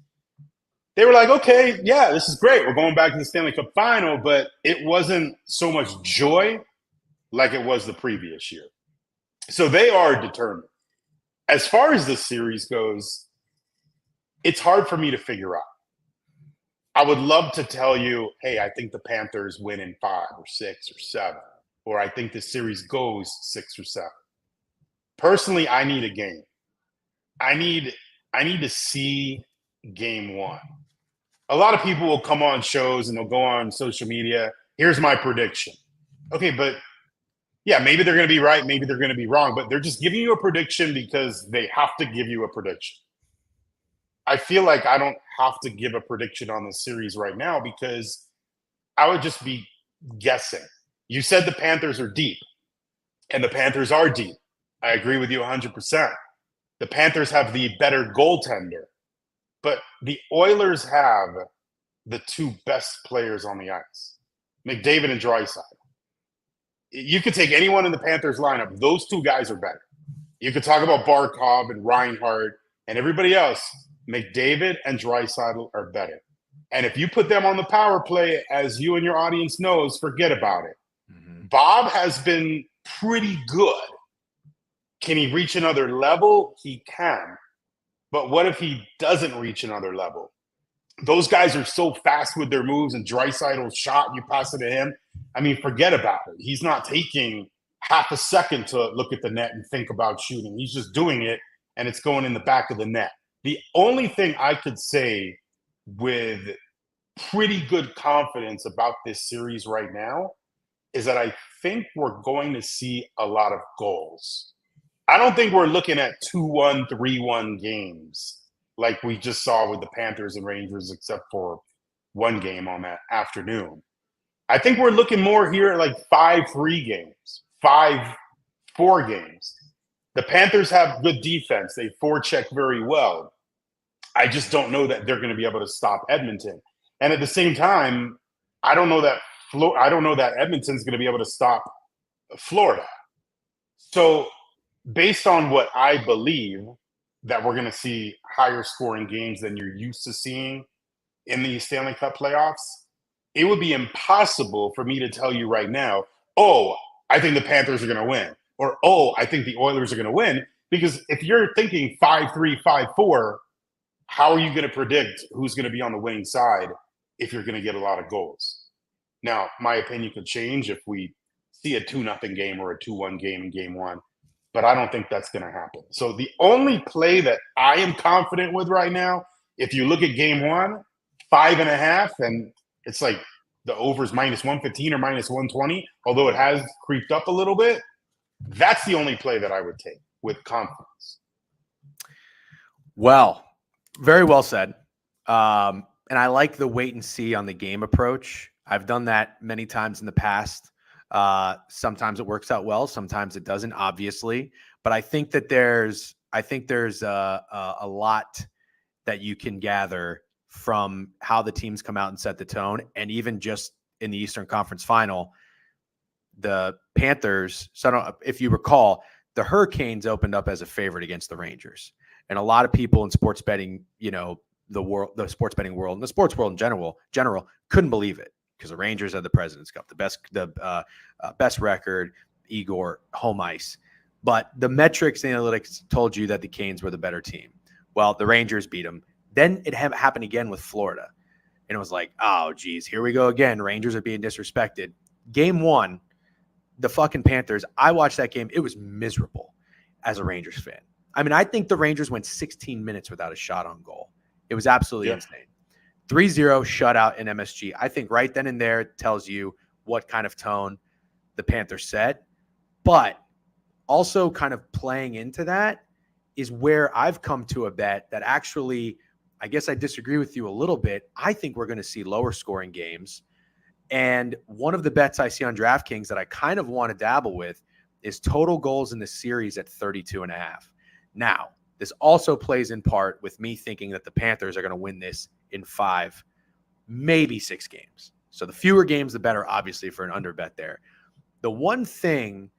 they were like, okay, yeah, this is great. We're going back to the Stanley Cup final, but it wasn't so much joy like it was the previous year. So they are determined. As far as this series goes, it's hard for me to figure out. I would love to tell you, hey, I think the Panthers win in 5 or 6 or 7, or I think the series goes 6 or 7. Personally, I need a game. I need to see game 1. A lot of people will come on shows and they'll go on social media. Here's my prediction. Okay, but yeah, maybe they're going to be right, maybe they're going to be wrong, but they're just giving you a prediction because they have to give you a prediction. I feel like I don't have to give a prediction on this series right now because I would just be guessing. You said the Panthers are deep, and the Panthers are deep. I agree with you 100%. The Panthers have the better goaltender, but the Oilers have the 2 best players on the ice, McDavid and Draisaitl. You could take anyone in the Panthers lineup. Those 2 guys are better. You could talk about Barkov and Reinhart and everybody else. McDavid and Draisaitl are better. And if you put them on the power play, as you and your audience knows, forget about it. Mm-hmm. Bob has been pretty good. Can he reach another level? He can. But what if he doesn't reach another level? Those guys are so fast with their moves, and Draisaitl's shot, you pass it to him. I mean, forget about it. He's not taking half a second to look at the net and think about shooting. He's just doing it, and it's going in the back of the net. The only thing I could say with pretty good confidence about this series right now is that I think we're going to see a lot of goals. I don't think we're looking at 2-1, 3-1 games like we just saw with the Panthers and Rangers, except for one game on that afternoon. I think we're looking more here at like 5-3 games, 5-4 games. The Panthers have good defense. They forecheck very well. I just don't know that they're going to be able to stop Edmonton. And at the same time, I don't know that Edmonton's going to be able to stop Florida. So based on what I believe that we're going to see higher scoring games than you're used to seeing in the Stanley Cup playoffs, it would be impossible for me to tell you right now, oh, I think the Panthers are going to win, or, oh, I think the Oilers are going to win. Because if you're thinking 5-3, 5-4, how are you going to predict who's going to be on the winning side if you're going to get a lot of goals? Now, my opinion could change if we see a 2-0 game or a 2-1 game in game 1, but I don't think that's going to happen. So the only play that I am confident with right now, if you look at game 1, 5.5, and it's like the over's -115 or -120, although it has creeped up a little bit, that's the only play that I would take with confidence. Well, very well said. And I like the wait and see on the game approach. I've done that many times in the past. Sometimes it works out well. Sometimes it doesn't, obviously. But I think that there's a lot that you can gather from how the teams come out and set the tone. And even just in the Eastern Conference Final, the Panthers, so if you recall, the Hurricanes opened up as a favorite against the Rangers. And a lot of people in sports betting, the sports betting world and the sports world in general couldn't believe it because the Rangers had the President's Cup, the best record, Igor, home ice. But the metrics and analytics told you that the Canes were the better team. Well, the Rangers beat them. Then it happened again with Florida. And it was like, oh, geez, here we go again. Rangers are being disrespected. Game 1, the fucking Panthers, I watched that game. It was miserable as a Rangers fan. I mean, I think the Rangers went 16 minutes without a shot on goal. It was absolutely insane. 3-0 shutout in MSG. I think right then and there tells you what kind of tone the Panthers set. But also kind of playing into that is where I've come to a bet that actually, I guess I disagree with you a little bit. I think we're going to see lower scoring games. And one of the bets I see on DraftKings that I kind of want to dabble with is total goals in the series at 32.5. Now, this also plays in part with me thinking that the Panthers are going to win this in 5, maybe 6 games. So the fewer games, the better, obviously, for an under bet there. The one thing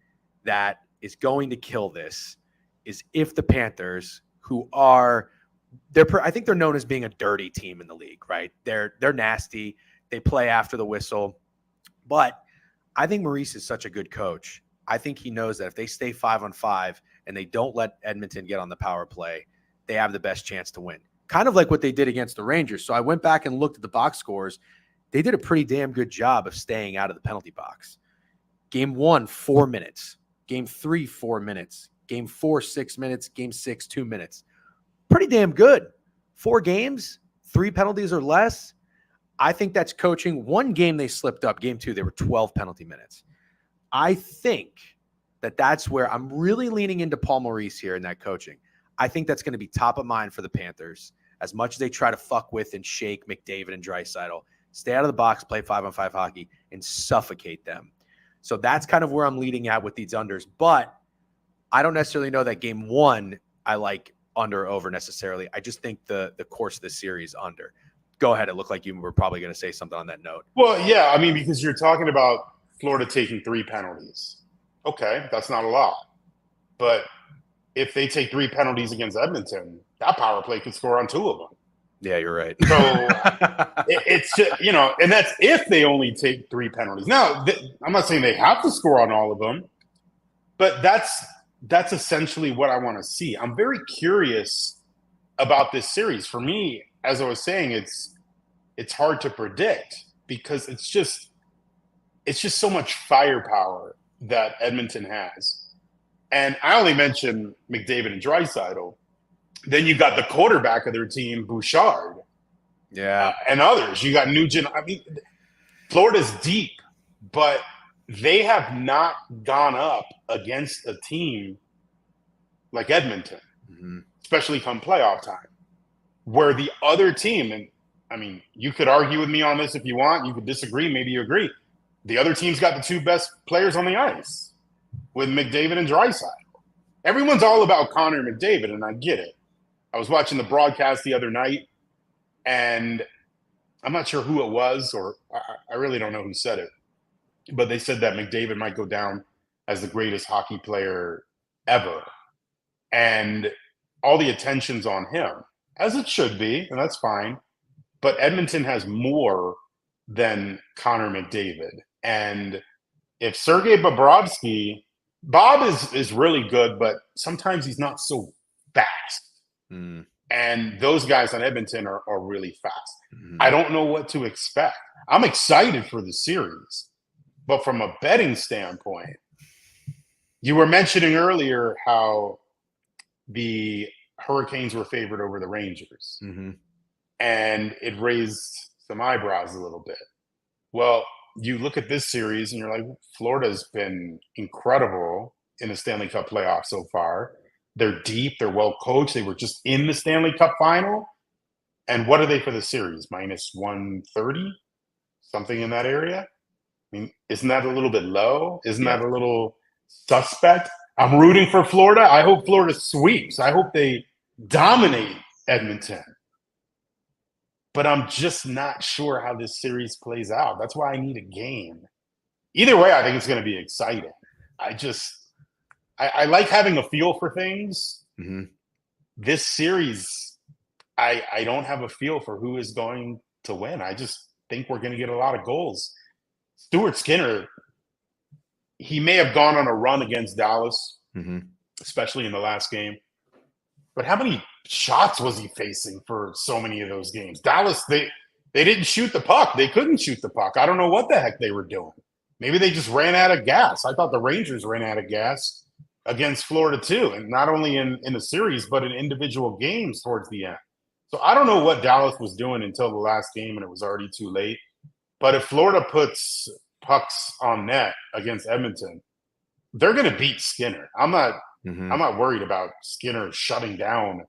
that is going to kill this is if the Panthers, who are, I think they're known as being a dirty team in the league, right? They're nasty. They play after the whistle. But I think Maurice is such a good coach. I think he knows that if they stay 5-on-5 and they don't let Edmonton get on the power play, they have the best chance to win. Kind of like what they did against the Rangers. So I went back and looked at the box scores. They did a pretty damn good job of staying out of the penalty box. Game 1, 4 minutes. Game 3, 4 minutes. Game 4, 6 minutes. Game 6, 2 minutes. Pretty damn good. 4 games, 3 penalties or less. I think that's coaching. One game they slipped up. Game 2, they were 12 penalty minutes. I think that that's where I'm really leaning into Paul Maurice here in that coaching. I think that's going to be top of mind for the Panthers. As much as they try to fuck with and shake McDavid and Draisaitl, stay out of the box, play 5-on-5 hockey, and suffocate them. So that's kind of where I'm leading at with these unders. But I don't necessarily know that game 1 I like under over necessarily. I just think the course of the series under. Go ahead. It looked like you were probably going to say something on that note. Well, yeah. I mean, because you're talking about Florida taking 3 penalties. Okay, that's not a lot. But if they take 3 penalties against Edmonton, that power play could score on 2 of them. Yeah, you're right. So it's just, and that's if they only take 3 penalties. Now, I'm not saying they have to score on all of them, but that's essentially what I want to see. I'm very curious about this series. For me, as I was saying, it's hard to predict because it's just so much firepower that Edmonton has. And I only mentioned McDavid and Draisaitl. Then you got the quarterback of their team, Bouchard. Yeah. And others. You got Nugent. I mean, Florida's deep, but they have not gone up against a team like Edmonton, especially come playoff time, where the other team, and I mean, you could argue with me on this if you want. You could disagree. Maybe you agree. The other team's got the 2 best players on the ice with McDavid and Draisaitl. Everyone's all about Connor McDavid, and I get it. I was watching the broadcast the other night, and I'm not sure who it was, or I really don't know who said it, but they said that McDavid might go down as the greatest hockey player ever. And all the attention's on him, as it should be, and that's fine. But Edmonton has more than Connor McDavid. And if Sergei Bobrovsky, Bob is really good, but sometimes he's not so fast. And those guys on Edmonton are really fast. I don't know what to expect. I'm excited for the series. But from a betting standpoint, you were mentioning earlier how the Hurricanes were favored over the Rangers. And it raised some eyebrows a little bit. Well, you look at this series and you're like, Florida's been incredible in the Stanley Cup playoffs so far. They're deep. They're well coached. They were just in the Stanley Cup final. And what are they for the series? Minus 130? Something in that area? I mean, isn't that a little bit low? Isn't that a little suspect? I'm rooting for Florida. I hope Florida sweeps. I hope they dominate Edmonton. But I'm just not sure how this series plays out. That's why I need a game. Either way, I think it's going to be exciting. I like having a feel for things. This series, I don't have a feel for who is going to win. I just think we're going to get a lot of goals. Stuart Skinner, he may have gone on a run against Dallas, especially in the last game. But how many shots was he facing for so many of those games? Dallas, they didn't shoot the puck. They couldn't shoot the puck. I don't know what the heck they were doing. Maybe they just ran out of gas. I thought the Rangers ran out of gas against Florida too, and not only in the series, but in individual games towards the end. So I don't know what Dallas was doing until the last game, and it was already too late. But if Florida puts pucks on net against Edmonton, they're going to beat Skinner. I'm not worried about Skinner shutting down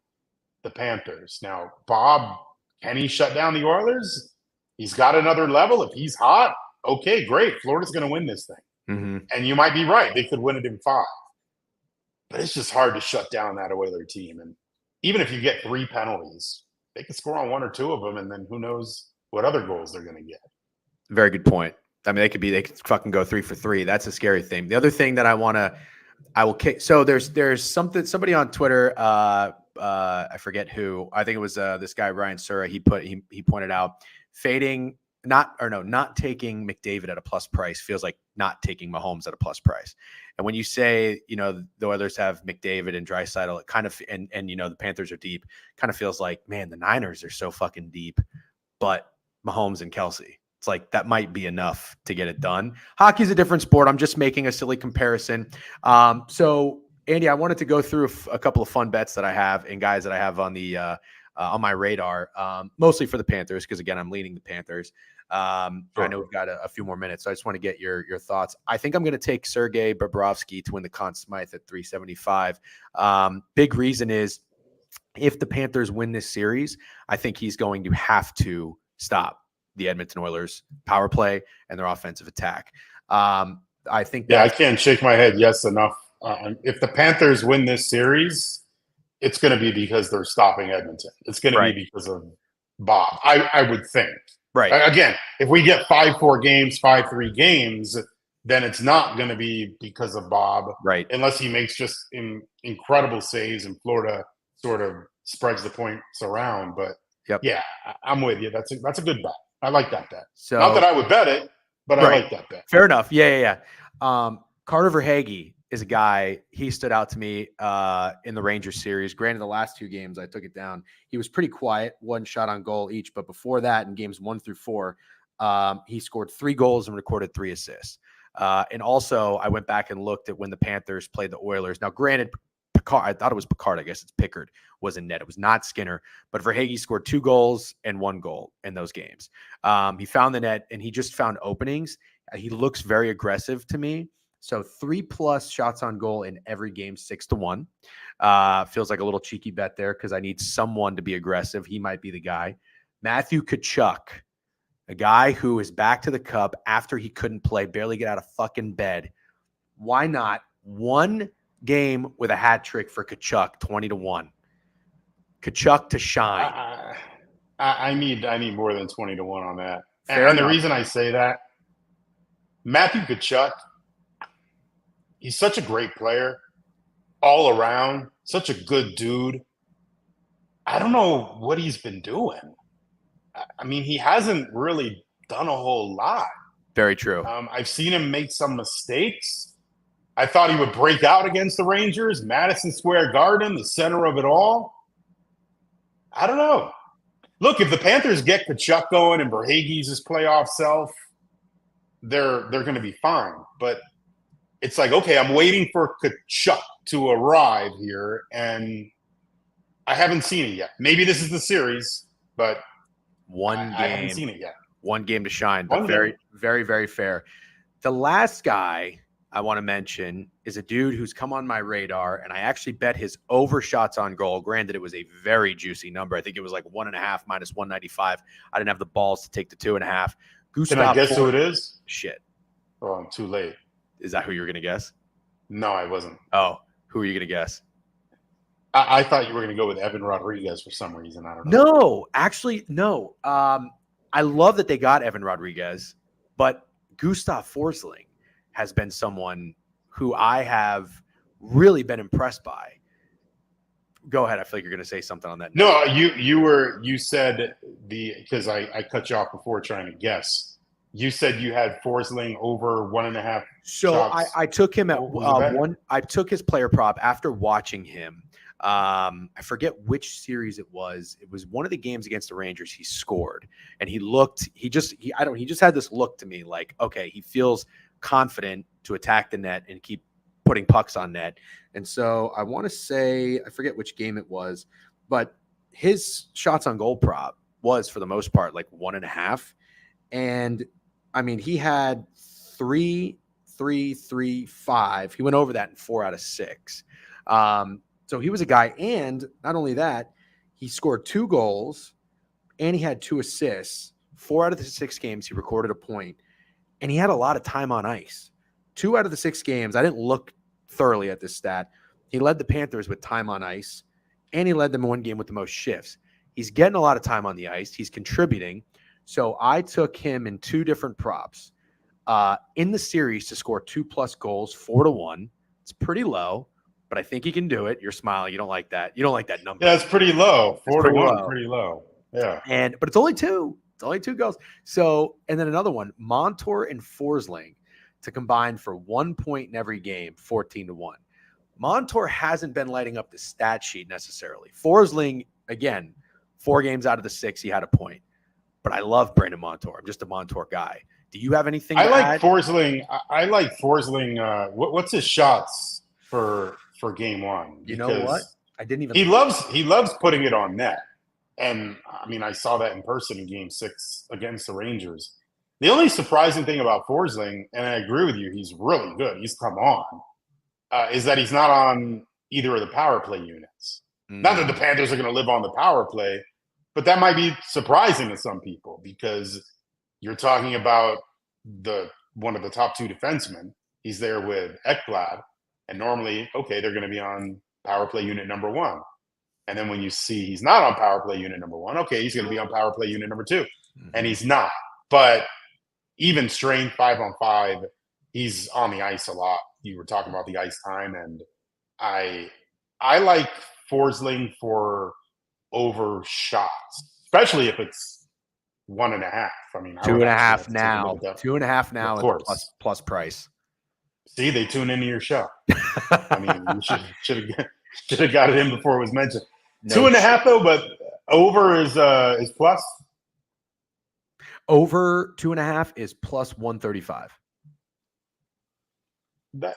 the Panthers. Now, Bob, can he shut down the Oilers? He's got another level. If he's hot, okay, great. Florida's going to win this thing. Mm-hmm. And you might be right. They could win it in 5. But it's just hard to shut down that Oiler team. And even if you get 3 penalties, they can score on 1 or 2 of them, and then who knows what other goals they're going to get. Very good point. I mean, they could fucking go 3 for 3. That's a scary thing. The other thing that I will kick. So there's somebody on Twitter. I forget who. I think it was this guy Ryan Sura. He pointed out not taking McDavid at a plus price feels like not taking Mahomes at a plus price. And when you say, the Oilers have McDavid and Draisaitl, it kind of, and the Panthers are deep, kind of feels like, man, the Niners are so fucking deep, but Mahomes and Kelsey, it's like that might be enough to get it done. Hockey's a different sport. I'm just making a silly comparison. So Andy, I wanted to go through a couple of fun bets that I have and guys that I have on the on my radar, mostly for the Panthers, because again, I'm leaning the Panthers. I know we've got a few more minutes, so I just want to get your thoughts. I think I'm going to take Sergei Bobrovsky to win the Conn Smythe at 375. Big reason is if the Panthers win this series, I think he's going to have to stop the Edmonton Oilers power play and their offensive attack. I think I can't shake my head yes enough. If the Panthers win this series, it's going to be because they're stopping Edmonton. It's going to be because of Bob, I would think. Right. Again, if we get 5-4 games, 5-3 games, then it's not going to be because of Bob. Right. Unless he makes just incredible saves and Florida sort of spreads the points around. But yeah, I'm with you. That's a good bet. I like that bet. So, not that I would bet it, but I like that bet. Fair enough. Yeah. Carter Verhaeghe is a guy, he stood out to me in the Rangers series. Granted, the last 2 games, I took it down. He was pretty quiet, 1 shot on goal each. But before that, in games 1 through 4, he scored 3 goals and recorded 3 assists. And also, I went back and looked at when the Panthers played the Oilers. Now, granted, Picard, I thought it was Picard. I guess it's Pickard, was in net. It was not Skinner. But Verhaeghe scored 2 goals and 1 goal in those games. He found the net, and he just found openings. He looks very aggressive to me. So 3+ shots on goal in every game, 6-1. Feels like a little cheeky bet there because I need someone to be aggressive. He might be the guy. Matthew Tkachuk, a guy who is back to the Cup after he couldn't play, barely get out of fucking bed. Why not 1 game with a hat trick for Tkachuk, 20-1? Tkachuk to shine. I need more than 20-1 on that. And the reason I say that, Matthew Tkachuk, he's such a great player all around, such a good dude. I don't know what he's been doing. I mean, he hasn't really done a whole lot. Very true. I've seen him make some mistakes. I thought he would break out against the Rangers, Madison Square Garden, the center of it all. I don't know. Look, if the Panthers get Tkachuk going and Verhaeghe's his playoff self, they're going to be fine. But it's like, okay, I'm waiting for Tkachuk to arrive here, and I haven't seen it yet. Maybe this is the series, but I haven't seen it yet. 1 game to shine, but very, very, very fair. The last guy I want to mention is a dude who's come on my radar, and I actually bet his over shots on goal. Granted, it was a very juicy number. I think it was like 1.5 minus 195. I didn't have the balls to take the 2.5. Can I guess who it is? Shit. Oh, I'm too late. Is that who you were going to guess? No, I wasn't. Oh, who are you going to guess? I thought you were going to go with Evan Rodriguez for some reason. I don't know. No, actually, no. I love that they got Evan Rodriguez, but Gustav Forsling has been someone who I have really been impressed by. Go ahead. I feel like you're going to say something on that. No, you said because I cut you off before trying to guess. You said you had Forsling over 1.5. So I took him at 1. I took his player prop after watching him. I forget which series it was. It was one of the games against the Rangers. He scored, and he just had this look to me like, okay, he feels confident to attack the net and keep putting pucks on net. And so I want to say, I forget which game it was, but his shots on goal prop was for the most part like 1.5. And I mean, he had 3, 3, 3, 5. He went over that in 4 out of 6. So he was a guy. And not only that, he scored 2 goals and he had 2 assists. 4 out of the 6 games, he recorded a point, and he had a lot of time on ice. 2 out of the 6 games, I didn't look thoroughly at this stat. He led the Panthers with time on ice, and he led them one game with the most shifts. He's getting a lot of time on the ice. He's contributing. So I took him in 2 different props in the series to score 2+ goals, 4-1. It's pretty low, but I think he can do it. You're smiling. You don't like that. You don't like that number. Yeah, it's pretty low. 4-1, pretty low. Yeah. But it's only 2. It's only 2 goals. So, and then another one, Montour and Forsling to combine for 1 point in every game, 14-1. Montour hasn't been lighting up the stat sheet necessarily. Forsling, again, 4 games out of the 6, he had a point. But I love Brandon Montour. I'm just a Montour guy. Do you have anything to add? Forsling. I like Forsling. What's his shots for game 1? You know what? I didn't even. He loves putting it on net. And I mean, I saw that in person in game 6 against the Rangers. The only surprising thing about Forsling, and I agree with you, he's really good. He's come on, is that he's not on either of the power play units. Not that the Panthers are going to live on the power play, but that might be surprising to some people because you're talking about one of the top 2 defensemen. He's there with Ekblad, and normally, okay, they're going to be on power play unit number 1. And then when you see he's not on power play unit number 1, okay, he's going to be on power play unit number 2. And he's not. But even strength 5-on-5, he's on the ice a lot. You were talking about the ice time, and I like Forsling for over shots, especially if it's 1.5. I mean, 2.5 now. 2.5 now at the plus price. See, they tune into your show. I mean, you should have got it in before it was mentioned. No 2.5 though, but over is plus. Over 2.5 is plus 135.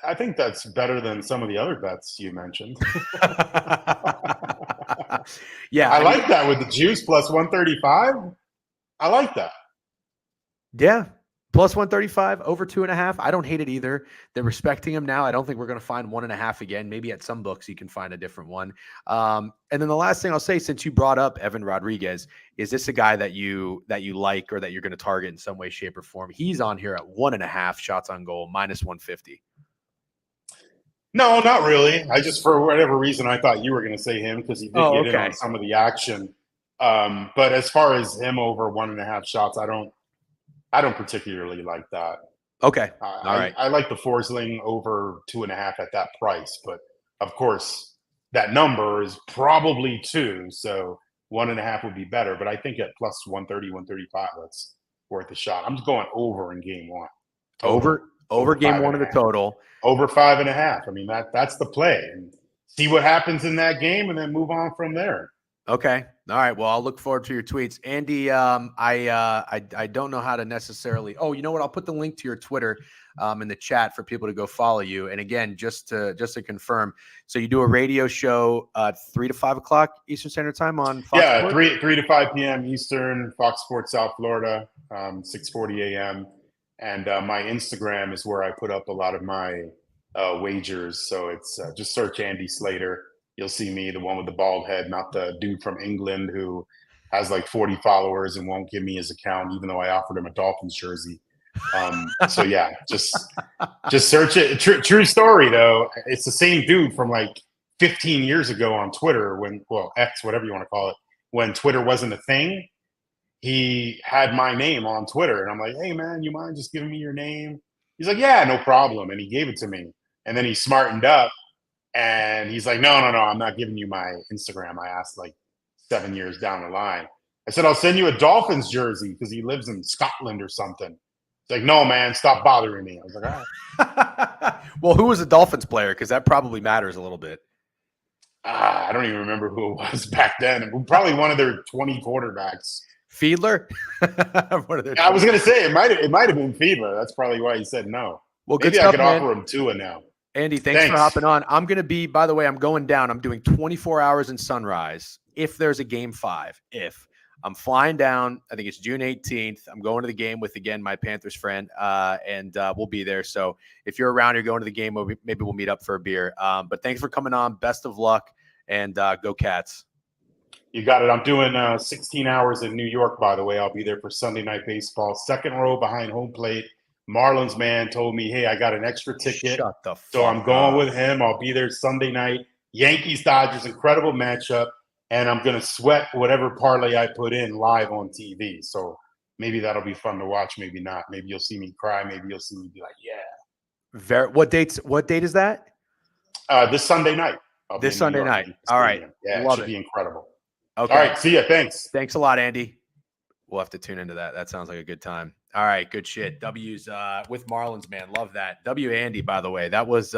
I think that's better than some of the other bets you mentioned. Yeah, I like that with the juice plus 135. I like that. Yeah. Plus 135, over 2.5. I don't hate it either. They're respecting him now. I don't think we're going to find 1.5 again. Maybe at some books you can find a different one. And then the last thing I'll say, since you brought up Evan Rodriguez, is this a guy that you like or that you're going to target in some way, shape, or form? He's on here at 1.5 shots on goal, minus 150. No, not really. I just, for whatever reason, I thought you were going to say him because he did get in on some of the action. But as far as him over 1.5 shots, I don't particularly like that. Okay. All right. I like the Forsling over 2.5 at that price, but of course that number is probably 2, so 1.5 would be better. But I think at plus 130, 135, that's worth a shot. I'm just going over in game 1. Over game 1 of the total. Over 5.5. I mean, that's the play. And see what happens in that game and then move on from there. Okay. All right. Well, I'll look forward to your tweets. Andy, I don't know how to necessarily – oh, you know what? I'll put the link to your Twitter in the chat for people to go follow you. And again, just to confirm, so you do a radio show 3 to 5 o'clock Eastern Standard Time on Fox Sports? 3 to 5 p.m. Eastern, Fox Sports South Florida, 6:40 a.m. And my Instagram is where I put up a lot of my wagers. So it's just search Andy Slater. You'll see me, the one with the bald head, not the dude from England who has like 40 followers and won't give me his account, even though I offered him a Dolphins jersey. So yeah, just search it. True story though. It's the same dude from like 15 years ago on Twitter X, whatever you want to call it, when Twitter wasn't a thing. He had my name on Twitter and I'm like, hey man, you mind just giving me your name? He's like, yeah, no problem. And he gave it to me. And then he smartened up. And he's like, no, I'm not giving you my Instagram. I asked like 7 years down the line. I said, I'll send you a Dolphins jersey because he lives in Scotland or something. He's like, no, man, stop bothering me. I was like, all right. Well, who was a Dolphins player? Because that probably matters a little bit. I don't even remember who it was back then. Probably one of their 20 quarterbacks. Fiedler? I was going to say, it might have been Fiedler. That's probably why he said no. Well, maybe I could offer him Tua now. Andy, thanks for hopping on. I'm going to be, by the way, I'm going down. I'm doing 24 hours in Sunrise if there's a game 5, if I'm flying down, I think it's June 18th. I'm going to the game with, again, my Panthers friend, and we'll be there. So if you're around, you're going to the game, maybe we'll meet up for a beer. But thanks for coming on. Best of luck, and go Cats. You got it. I'm doing 16 hours in New York, by the way. I'll be there for Sunday Night Baseball. Second row behind home plate. Marlins man told me, hey, I got an extra ticket. Shut the fuck So I'm going up. with him. I'll be there Sunday night. Yankees-Dodgers, incredible matchup. And I'm going to sweat whatever parlay I put in live on TV. So maybe that'll be fun to watch. Maybe not. Maybe you'll see me cry. Maybe you'll see me be like, yeah. What date is that? This Sunday night. This Sunday night. All right. Yeah, Love it should be incredible. Okay. All right. See ya. Thanks. Thanks a lot, Andy. We'll have to tune into that. That sounds like a good time. All right. Good shit. W's with Marlins, man. Love that. W Andy, by the way. That was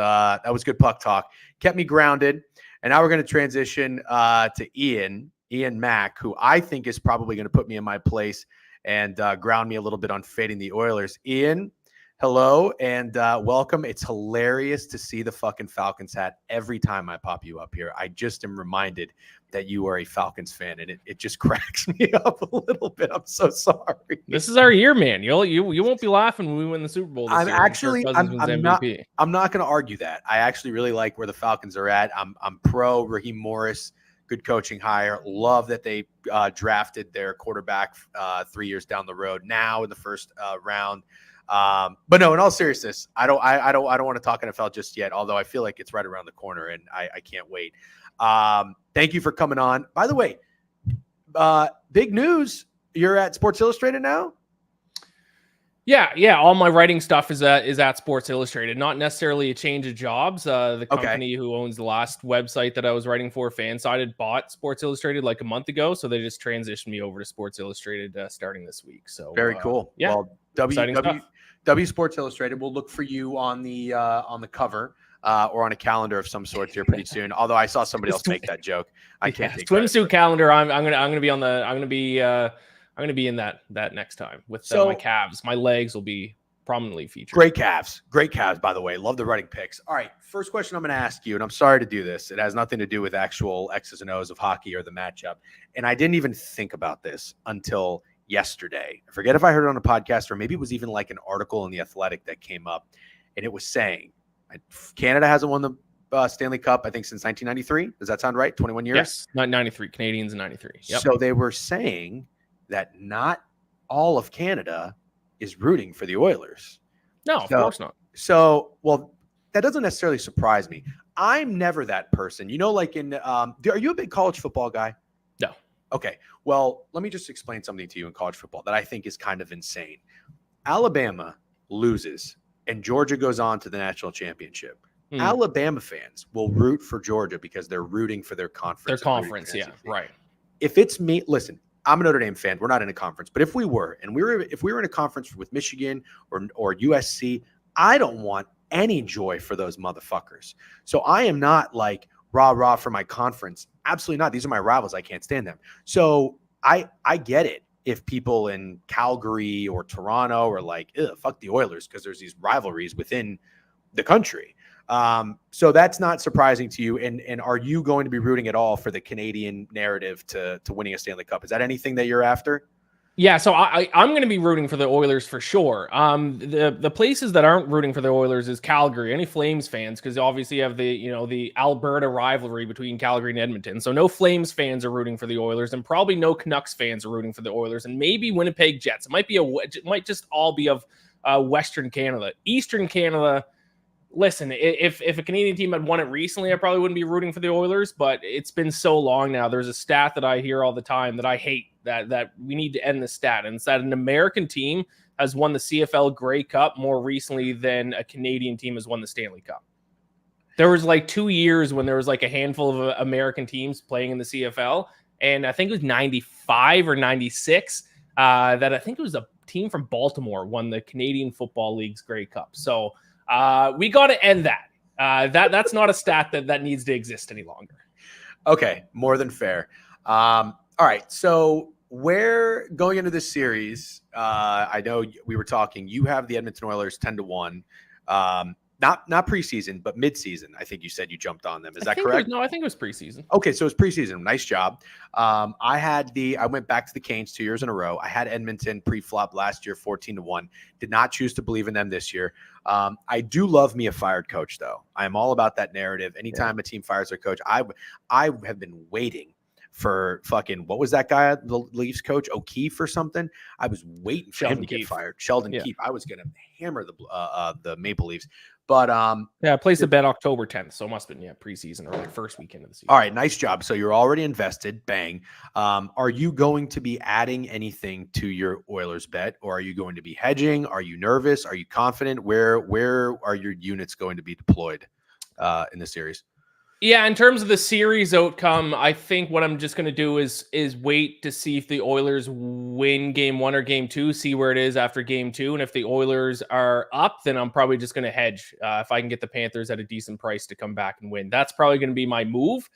good puck talk. Kept me grounded. And now we're going to transition to Iain Mack, who I think is probably going to put me in my place and ground me a little bit on fading the Oilers. Iain, hello and welcome. It's hilarious to see the fucking Falcons hat every time I pop you up here. I just am reminded that you are a Falcons fan, and it just cracks me up a little bit. I'm so sorry. This is our year, man. You won't be laughing when we win the Super Bowl this year. I'm not going to argue that. I actually really like where the Falcons are at. I'm pro Raheem Morris. Good coaching hire. Love that they drafted their quarterback 3 years down the road now in the first round. But no, in all seriousness, I don't want to talk NFL just yet, although I feel like it's right around the corner and I can't wait. Thank you for coming on. By the way, big news. You're at Sports Illustrated now? Yeah. All my writing stuff is at Sports Illustrated. Not necessarily a change of jobs. The company who owns the last website that I was writing for, Fansided, bought Sports Illustrated like a month ago, so they just transitioned me over to Sports Illustrated starting this week. So very cool. Yeah. Well, W Sports Illustrated will look for you on the cover. Or on a calendar of some sort here pretty soon. Although I saw somebody else make that joke, I can't take swimsuit calendar. I'm gonna be in that next time with my calves. My legs will be prominently featured. Great calves, by the way. Love the writing picks. All right, first question I'm going to ask you, and I'm sorry to do this. It has nothing to do with actual X's and O's of hockey or the matchup. And I didn't even think about this until yesterday. I forget if I heard it on a podcast or maybe it was even like an article in The Athletic that came up, and it was saying Canada hasn't won the Stanley Cup, I think, since 1993. Does that sound right? 21 years? Yes, not 93. Canadians in 93. Yep. So they were saying that not all of Canada is rooting for the Oilers. No, of course not. So, well, that doesn't necessarily surprise me. I'm never that person. You know, like are you a big college football guy? No. Okay. Well, let me just explain something to you in college football that I think is kind of insane. Alabama loses and Georgia goes on to the national championship. Alabama fans will root for Georgia because they're rooting for their conference. Their conference, yeah, right. If it's me, listen, I'm a Notre Dame fan. We're not in a conference, but if we were in a conference with Michigan or USC, I don't want any joy for those motherfuckers. So I am not like rah for my conference. Absolutely not. These are my rivals. I can't stand them. So I get it. If people in Calgary or Toronto are like, fuck the Oilers because there's these rivalries within the country. So that's not surprising to you. And are you going to be rooting at all for the Canadian narrative to winning a Stanley Cup? Is that anything that you're after? Yeah, so I'm going to be rooting for the Oilers for sure. The places that aren't rooting for the Oilers is Calgary. Any Flames fans, because obviously you have the Alberta rivalry between Calgary and Edmonton. So no Flames fans are rooting for the Oilers, and probably no Canucks fans are rooting for the Oilers, and maybe Winnipeg Jets. It might just all be of Western Canada. Eastern Canada. Listen, if a Canadian team had won it recently, I probably wouldn't be rooting for the Oilers, but it's been so long now. There's a stat that I hear all the time that I hate, that we need to end the stat, and it's that an American team has won the CFL Grey Cup more recently than a Canadian team has won the Stanley Cup. There was like 2 years when there was like a handful of American teams playing in the CFL, and I think it was 95 or 96 that I think it was a team from Baltimore won the Canadian Football League's Grey Cup. So we got to end that. That's not a stat that needs to exist any longer. Okay, more than fair. All right, so we're going into this series. I know we were talking. You have the Edmonton Oilers 10-1. Now Not preseason, but midseason. I think you said you jumped on them. Is that correct? No, I think it was preseason. Okay, so it's preseason. Nice job. I went back to the Canes 2 years in a row. I had Edmonton pre-flop last year, 14-1. Did not choose to believe in them this year. I do love me a fired coach, though. I am all about that narrative. Anytime a team fires their coach, I have been waiting for fucking, what was that guy, the Leafs coach, O'Keefe or something? I was waiting for him to get fired. Sheldon Keefe. I was going to hammer the Maple Leafs. But it plays the bet October 10th, so it must have been preseason or like first weekend of the season. All right, nice job. So you're already invested. Bang. Are you going to be adding anything to your Oilers bet, or are you going to be hedging? Are you nervous? Are you confident? Where are your units going to be deployed in the series? Yeah, in terms of the series outcome, I think what I'm just going to do is wait to see if the Oilers win game 1 or game 2, see where it is after game 2. And if the Oilers are up, then I'm probably just going to hedge if I can get the Panthers at a decent price to come back and win. That's probably going to be my move.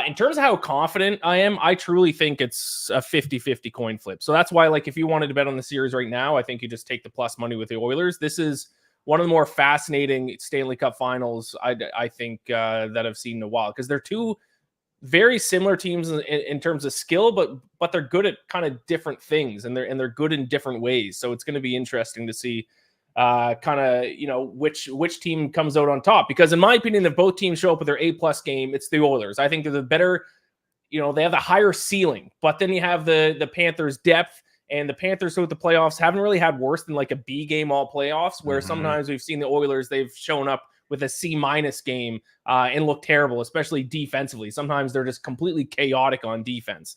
In terms of how confident I am, I truly think it's a 50-50 coin flip. So that's why, like, if you wanted to bet on the series right now, I think you just take the plus money with the Oilers. This is one of the more fascinating Stanley Cup finals I think that I've seen in a while, because they're two very similar teams in terms of skill, but they're good at kind of different things, and they're good in different ways. So it's going to be interesting to see kind of which team comes out on top. Because in my opinion, if both teams show up with their A+ game, it's the Oilers. I think they're the better. They have the higher ceiling, but then you have the Panthers' depth. And the Panthers throughout the playoffs haven't really had worse than like a B game all playoffs, where sometimes we've seen the Oilers, they've shown up with a C- game and look terrible, especially defensively. Sometimes they're just completely chaotic on defense.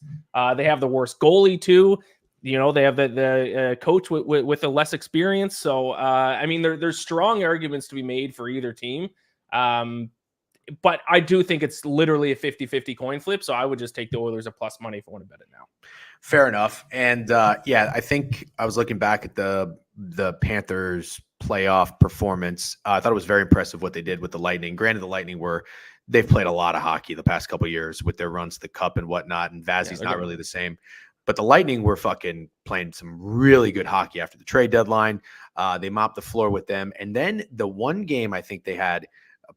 They have the worst goalie too. They have the coach with the less experience. So, I mean, there's strong arguments to be made for either team. But I do think it's literally a 50-50 coin flip. So I would just take the Oilers at plus money if I want to bet it now. Fair enough. And I think I was looking back at the Panthers playoff performance. I thought it was very impressive what they did with the Lightning. Granted, the Lightning they've played a lot of hockey the past couple of years with their runs to the cup and whatnot. And Vazzy's not really the same. But the Lightning were fucking playing some really good hockey after the trade deadline. They mopped the floor with them. And then the one game I think they had,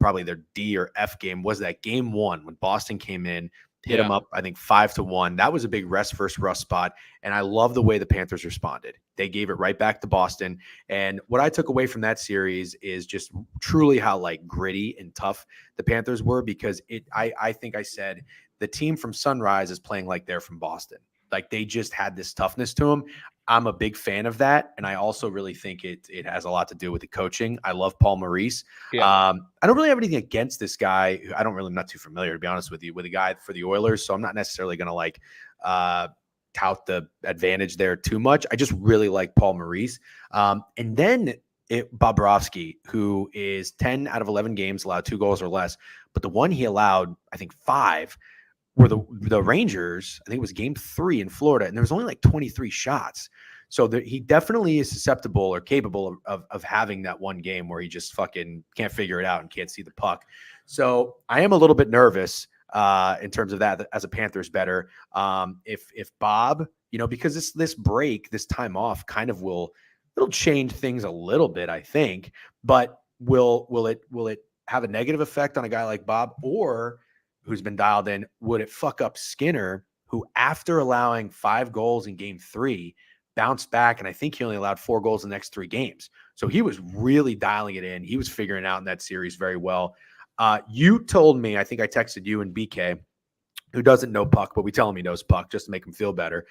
probably their D or F game, was that game 1 when Boston came in, hit them up, I think 5-1. That was a big rest versus rust spot. And I love the way the Panthers responded. They gave it right back to Boston. And what I took away from that series is just truly how like gritty and tough the Panthers were, because I think I said the team from Sunrise is playing like they're from Boston. Like they just had this toughness to them. I'm a big fan of that. And I also really think it has a lot to do with the coaching. I love Paul Maurice. Yeah. I don't really have anything against this guy. I'm not too familiar, to be honest with you, with a guy for the Oilers. So I'm not necessarily going to tout the advantage there too much. I just really like Paul Maurice. And then Bobrovsky, who is 10 out of 11 games allowed 2 goals or less. But the one he allowed, I think 5, were the Rangers. I think it was game 3 in Florida, and there was only like 23 shots. So he definitely is susceptible or capable of having that one game where he just fucking can't figure it out and can't see the puck. So I am a little bit nervous in terms of that as a Panthers bettor. If Bob, because this break, this time off kind of it'll change things a little bit, I think, but will it have a negative effect on a guy like Bob, or who's been dialed in? Would it fuck up Skinner, who after allowing 5 goals in game 3 bounced back, and I think he only allowed 4 goals in the next 3 games. So he was really dialing it in. He was figuring it out in that series very well. You told me, I think I texted you and BK, who doesn't know puck, but we tell him he knows puck just to make him feel better.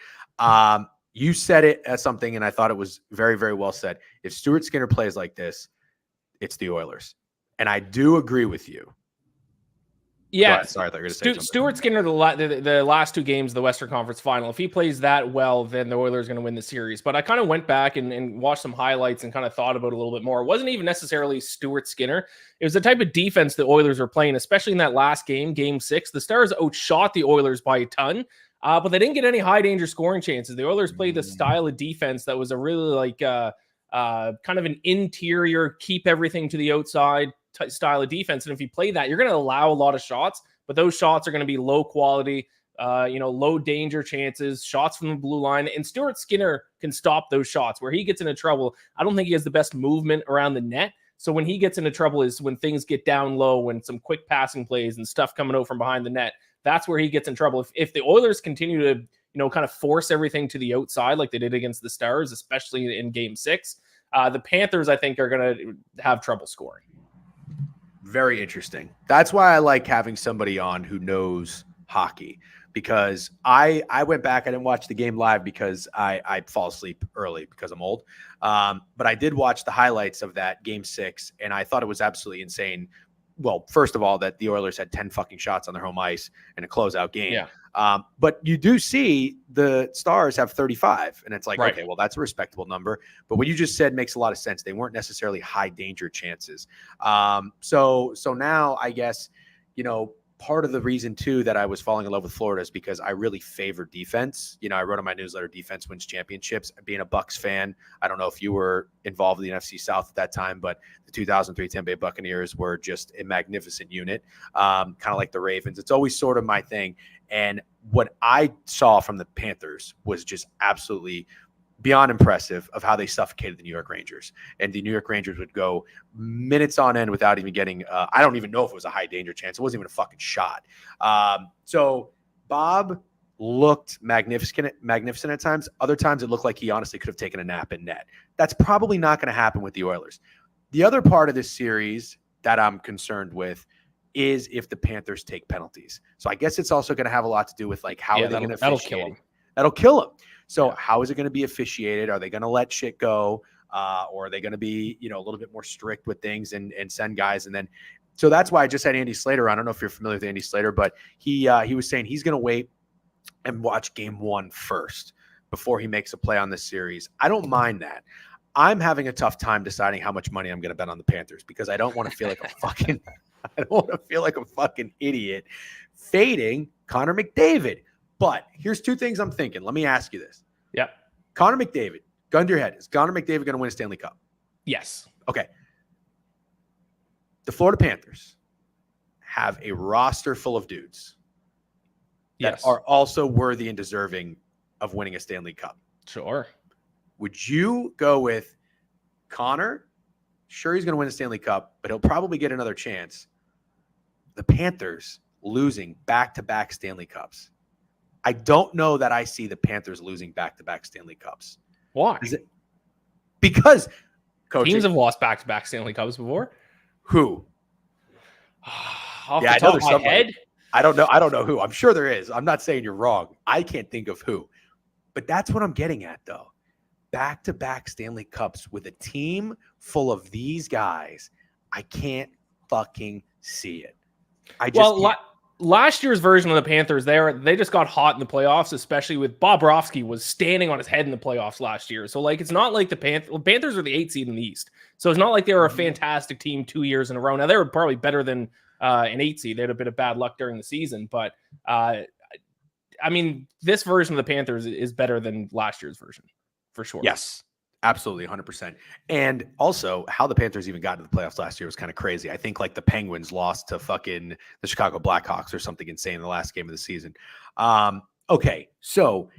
You said it as something, and I thought it was very, very well said. If Stuart Skinner plays like this, it's the Oilers. And I do agree with you. Yeah, sorry, I thought you were going to say something. Stuart Skinner, the last 2 games of the Western Conference Final, if he plays that well, then the Oilers are going to win the series. But I kind of went back and watched some highlights and kind of thought about it a little bit more. It wasn't even necessarily Stuart Skinner. It was the type of defense the Oilers were playing, especially in that last game, game 6. The Stars outshot the Oilers by a ton, but they didn't get any high-danger scoring chances. The Oilers played the style of defense that was a really kind of an interior, keep everything to the outside style of defense. And if you play that, you're going to allow a lot of shots, but those shots are going to be low quality, low danger chances, shots from the blue line. And Stuart Skinner can stop those shots. Where he gets into trouble, I don't think he has the best movement around the net. So when he gets into trouble is when things get down low, when some quick passing plays and stuff coming out from behind the net. That's where he gets in trouble. If the Oilers continue to, kind of force everything to the outside like they did against the Stars, especially in Game 6, the Panthers, I think, are going to have trouble scoring. Very interesting. That's why I like having somebody on who knows hockey, because I went back. I didn't watch the game live because I fall asleep early because I'm old. But I did watch the highlights of that Game 6, and I thought it was absolutely insane. Well, first of all, that the Oilers had 10 fucking shots on their home ice in a closeout game. Yeah. But you do see the Stars have 35, and it's like, right. Okay, well, that's a respectable number. But what you just said makes a lot of sense. They weren't necessarily high danger chances. So now I guess, part of the reason too that I was falling in love with Florida is because I really favor defense. I wrote on my newsletter, defense wins championships. Being a Bucks fan, I don't know if you were involved in the NFC South at that time, but the 2003 Tampa Bay Buccaneers were just a magnificent unit, kind of like the Ravens. It's always sort of my thing. And what I saw from the Panthers was just absolutely beyond impressive of how they suffocated the New York Rangers. And the New York Rangers would go minutes on end without even getting, I don't even know if it was a high danger chance. It wasn't even a fucking shot. So Bob looked magnificent at times. Other times it looked like he honestly could have taken a nap in net. That's probably not going to happen with the Oilers. The other part of this series that I'm concerned with is if the Panthers take penalties. So I guess it's also going to have a lot to do with like how are they going to that'll kill them. That'll kill them. So how is it going to be officiated? Are they going to let shit go? Or are they going to be, a little bit more strict with things and send guys? And then, so that's why I just had Andy Slater on. I don't know if you're familiar with Andy Slater, but he was saying he's going to wait and watch Game 1 first before he makes a play on this series. I don't mind that. I'm having a tough time deciding how much money I'm going to bet on the Panthers because I don't want to feel like a fucking idiot fading Connor McDavid. But here's two things I'm thinking. Let me ask you this. Yeah. Connor McDavid, gun to your head. Is Connor McDavid going to win a Stanley Cup? Yes. Okay. The Florida Panthers have a roster full of dudes that are also worthy and deserving of winning a Stanley Cup. Sure. Would you go with Connor? Sure, he's going to win a Stanley Cup, but he'll probably get another chance. The Panthers losing back-to-back Stanley Cups. I don't know that I see the Panthers losing back-to-back Stanley Cups. Why? Because coaching. Teams have lost back-to-back Stanley Cups before. Who? Off the top of my head? I don't know who. I'm sure there is. I'm not saying you're wrong. I can't think of who. But that's what I'm getting at, though. Back-to-back Stanley Cups with a team full of these guys. I can't fucking see it. Last year's version of the Panthers, they just got hot in the playoffs, especially with Bobrovsky was standing on his head in the playoffs last year. So, it's not like the Panthers are the 8th seed in the East. So, it's not like they were a fantastic team 2 years in a row. Now, they were probably better than an 8th seed. They had a bit of bad luck during the season. But, this version of the Panthers is better than last year's version, for sure. Yes. Absolutely, 100%. And also, how the Panthers even got into the playoffs last year was kind of crazy. I think the Penguins lost to fucking the Chicago Blackhawks or something insane in the last game of the season. Okay, so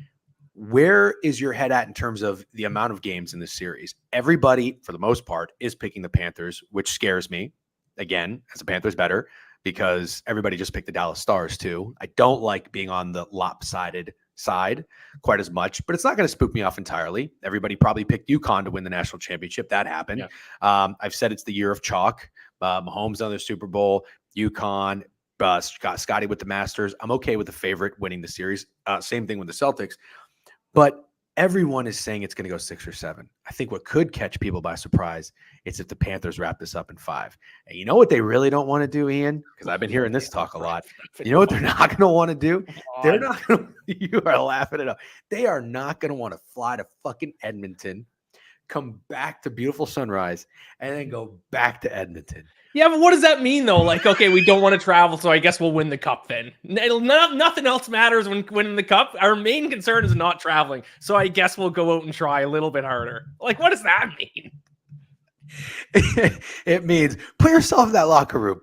where is your head at in terms of the amount of games in this series? Everybody, for the most part, is picking the Panthers, which scares me. Again, as a Panthers better, because everybody just picked the Dallas Stars too. I don't like being on the lopsided side quite as much, but it's not going to spook me off entirely. Everybody probably picked UConn to win the national championship. That happened. Yeah. I've said it's the year of chalk. Mahomes on the Super Bowl, UConn, Scotty with the Masters. I'm okay with the favorite winning the series. Same thing with the Celtics, but everyone is saying it's going to go 6 or 7. I think what could catch people by surprise is if the Panthers wrap this up in 5. And you know what they really don't want to do, Ian? Because I've been hearing this talk a lot. You know what they're not going to want to do? They're not going to, you are laughing it up. They are not going to want to fly to fucking Edmonton, come back to beautiful Sunrise, and then go back to Edmonton. Yeah, but what does that mean, though? Okay, we don't want to travel, so I guess we'll win the cup then. Nothing else matters when winning the cup. Our main concern is not traveling, so I guess we'll go out and try a little bit harder. What does that mean? It means put yourself in that locker room.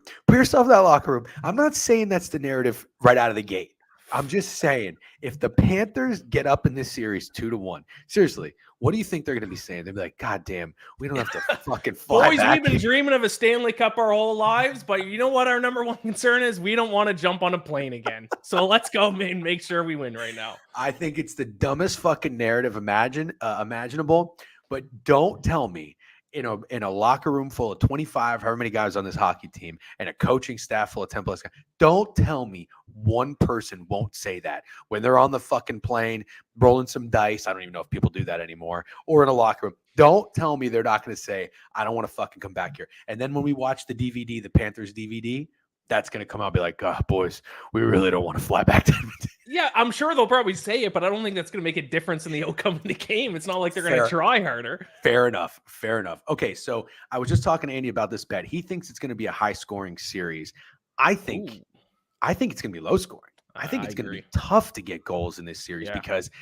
I'm not saying that's the narrative right out of the gate. I'm just saying, if the Panthers get up in this series 2-1, seriously, what do you think they're going to be saying? They'll be like, God damn, we don't have to fucking fly Boys, back. we've been dreaming of a Stanley Cup our whole lives, but you know what our number one concern is? We don't want to jump on a plane again. So let's go and make sure we win right now. I think it's the dumbest fucking narrative imaginable, but don't tell me in a locker room full of 25, however many guys on this hockey team, and a coaching staff full of 10 plus guys, don't tell me one person won't say that when they're on the fucking plane, rolling some dice. I don't even know if people do that anymore, or in a locker room. Don't tell me they're not going to say, I don't want to fucking come back here. And then when we watch the DVD, the Panthers DVD, that's going to come out and be like, oh, boys, we really don't want to fly back to Edmonton. Yeah, I'm sure they'll probably say it, but I don't think that's going to make a difference in the outcome of the game. It's not like they're going to try harder. Fair enough. Okay, so I was just talking to Andy about this bet. He thinks it's going to be a high-scoring series. I think it's going to be low-scoring. I think it's going to be tough to get goals in this series because –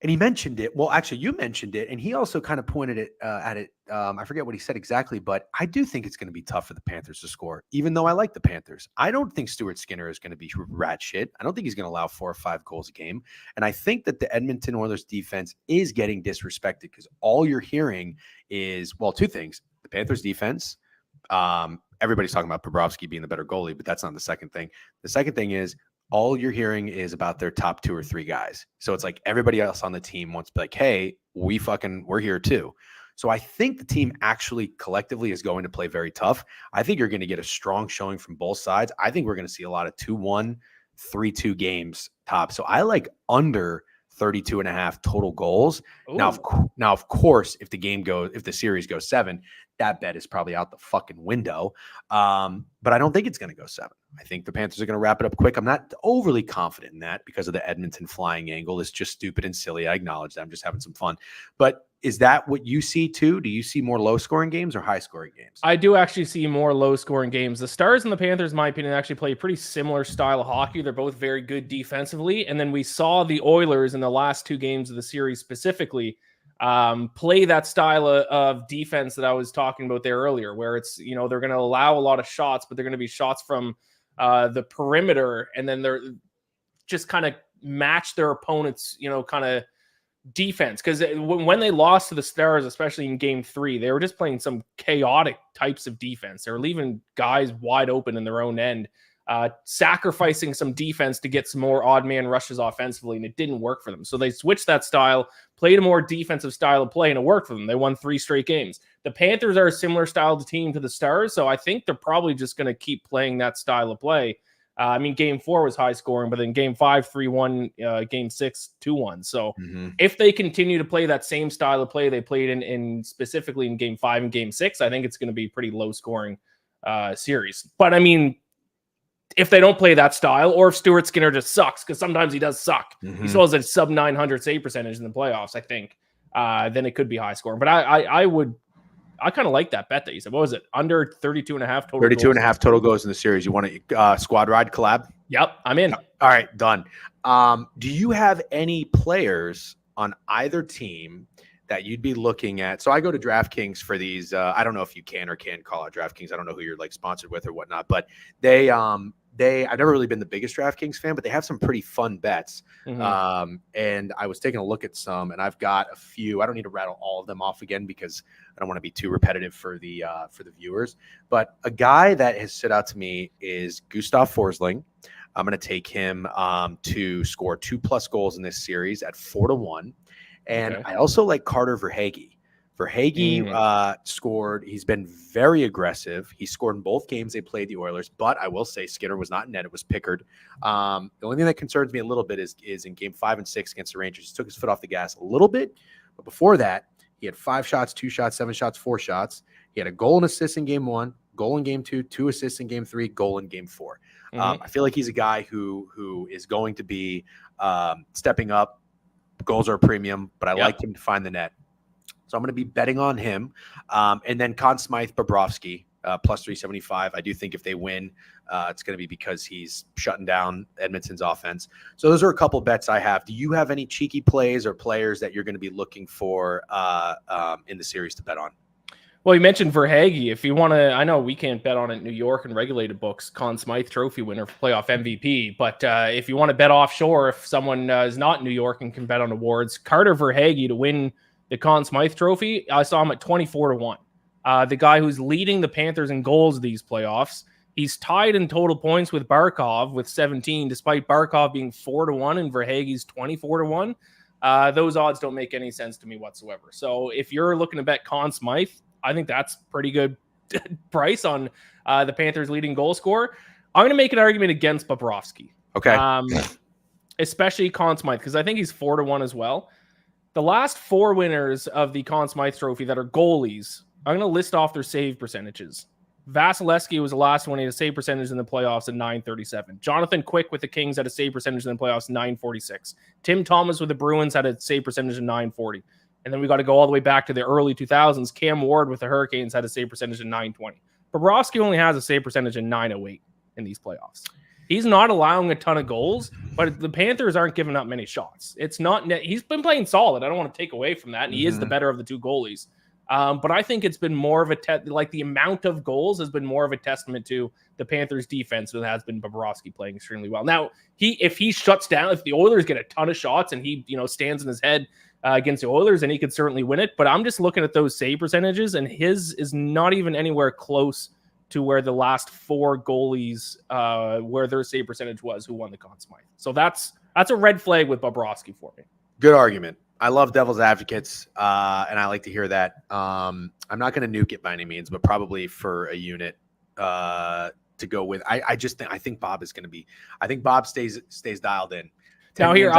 and he mentioned it. Well, actually, you mentioned it, and he also kind of pointed it at it. I forget what he said exactly, but I do think it's going to be tough for the Panthers to score, even though I like the Panthers. I don't think Stuart Skinner is going to be rat shit. I don't think he's going to allow 4 or 5 goals a game. And I think that the Edmonton Oilers defense is getting disrespected because all you're hearing is, well, 2 things. The Panthers defense, everybody's talking about Bobrovsky being the better goalie, but that's not the second thing. The second thing is, all you're hearing is about their top 2 or 3 guys. So it's like everybody else on the team wants to be like, hey, we're here too. So I think the team actually collectively is going to play very tough. I think you're going to get a strong showing from both sides. I think we're going to see a lot of 2-1, 3-2 games top. So I like under 32.5 total goals. Now, of course, if the series goes 7, that bet is probably out the fucking window. But I don't think it's going to go 7. I think the Panthers are going to wrap it up quick. I'm not overly confident in that because of the Edmonton flying angle. It's just stupid and silly. I acknowledge that. I'm just having some fun. But is that what you see too? Do you see more low-scoring games or high-scoring games? I do actually see more low-scoring games. The Stars and the Panthers, in my opinion, actually play a pretty similar style of hockey. They're both very good defensively. And then we saw the Oilers in the last 2 games of the series specifically play that style of defense that I was talking about there earlier, where it's, they're going to allow a lot of shots, but they're going to be shots from the perimeter, and then they're just kind of match their opponent's, kind of defense. Because when they lost to the Stars, especially in game 3, they were just playing some chaotic types of defense. They were leaving guys wide open in their own end, sacrificing some defense to get some more odd man rushes offensively, and it didn't work for them. So they switched that style, played a more defensive style of play, and it worked for them. They won 3 straight games. The Panthers are a similar style of team to the Stars, so I think they're probably just going to keep playing that style of play. Game 4 was high scoring, but then game 5, 3-1, game 6, 2-1. So if they continue to play that same style of play they played in specifically in game 5 and game 6, I think it's going to be pretty low scoring series. But I mean, if they don't play that style, or if Stuart Skinner just sucks, because sometimes he does suck, he still has a sub 900 save percentage in the playoffs, I think, then it could be high scoring. But I kind of like that bet that you said. What was it? Under 32.5 total 32.5 total goals in the series. You want a squad ride collab? Yep, I'm in. All right, done. Do you have any players on either team that you'd be looking at? So I go to DraftKings for these. I don't know if you can or can't call out DraftKings. I don't know who you're like sponsored with or whatnot, but I've never really been the biggest DraftKings fan, but they have some pretty fun bets. And I was taking a look at some, and I've got a few. I don't need to rattle all of them off again because I don't want to be too repetitive for the viewers. But a guy that has stood out to me is Gustav Forsling. I'm going to take him to score 2+ goals in this series at 4-1. And I also like Carter Verhaeghe. Verhaeghe scored. He's been very aggressive. He scored in both games they played the Oilers, but I will say Skinner was not in net. It was Pickard. The only thing that concerns me a little bit is in game 5 and 6 against the Rangers. He took his foot off the gas a little bit, but before that, he had 5 shots, 2 shots, 7 shots, 4 shots. He had a goal and assist in game 1, goal in game 2, 2 assists in game 3, goal in game 4. I feel like he's a guy who is going to be stepping up. Goals are a premium, but I like him to find the net. So I'm going to be betting on him. And then Conn Smythe Bobrovsky, plus 375. I do think if they win, it's going to be because he's shutting down Edmonton's offense. So those are a couple bets I have. Do you have any cheeky plays or players that you're going to be looking for in the series to bet on? Well, you mentioned Verhaeghe. If you want to, I know we can't bet on it in New York and regulated books, Conn Smythe trophy winner for playoff MVP. But if you want to bet offshore, if someone is not in New York and can bet on awards, Carter Verhaeghe to win the Conn Smythe trophy, I saw him at 24-1. The guy who's leading the Panthers in goals these playoffs. He's tied in total points with Barkov with 17, despite Barkov being 4-1 and Verhaeghe's 24-1. Those odds don't make any sense to me whatsoever. So if you're looking to bet Conn Smythe, I think that's pretty good price on the Panthers' leading goal scorer. I'm going to make an argument against Bobrovsky. Okay. Especially Conn Smythe, because I think he's 4-1 as well. The last 4 winners of the Conn Smythe trophy that are goalies, I'm going to list off their save percentages. Vasilevsky was the last one. He had a save percentage in the playoffs at .937. Jonathan Quick with the Kings had a save percentage in the playoffs, .946. Tim Thomas with the Bruins had a save percentage of .940. And then we got to go all the way back to the early 2000s. Cam Ward with the Hurricanes had a save percentage of .920. Bobrovsky only has a save percentage of .908 in these playoffs. He's not allowing a ton of goals, but the Panthers aren't giving up many shots. It's not. He's been playing solid. I don't want to take away from that, and he is the better of the 2 goalies. But I think it's been more of a like the amount of goals has been more of a testament to the Panthers' defense than has been Bobrovsky playing extremely well. Now, if he shuts down, if the Oilers get a ton of shots and he stands in his head against the Oilers, and he could certainly win it. But I'm just looking at those save percentages, and his is not even anywhere close to where the last 4 goalies, where their save percentage was, who won the Conn Smythe. So that's a red flag with Bobrovsky for me. Good argument. I love devil's advocates, and I like to hear that. I'm not going to nuke it by any means, but probably for a unit to go with. I think Bob is going to be. I think Bob stays dialed in. Now here,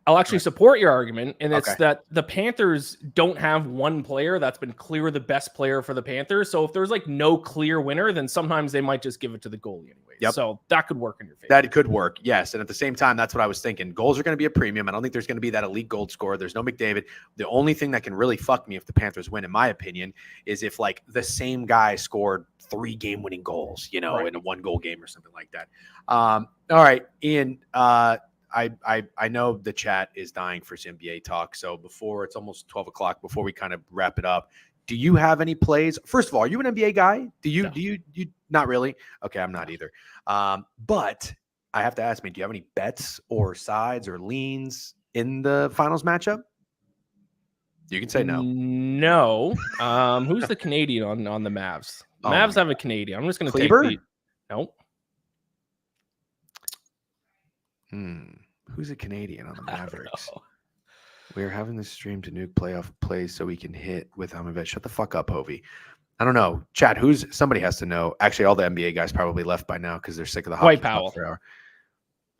I'll actually support your argument, and it's that the Panthers don't have one player that's been clear the best player for the Panthers. So if there's like no clear winner, then sometimes they might just give it to the goalie anyway. Yep. So that could work in your favor. That could work, yes. And at the same time, that's what I was thinking. Goals are going to be a premium. I don't think there's going to be that elite goal scorer. There's no McDavid. The only thing that can really fuck me if the Panthers win, in my opinion, is if like the same guy scored 3 game-winning goals, in a 1-goal game or something like that. All right, Iain. I know the chat is dying for some NBA talk. So it's almost 12 o'clock, before we kind of wrap it up, do you have any plays? First of all, are you an NBA guy? No. Do you not really? Okay. I'm not either. But I have to ask me, do you have any bets or sides or leans in the finals matchup? You can say no. No. Who's the Canadian on the Mavs? The Mavs have a Canadian. I'm just going to take the... Nope. Who's a Canadian on the Mavericks? We're having this stream to nuke playoff plays so we can hit with Amavet. Shut the fuck up, Hovey. I don't know. Chat, somebody has to know. Actually, all the NBA guys probably left by now because they're sick of the Dwight Powell.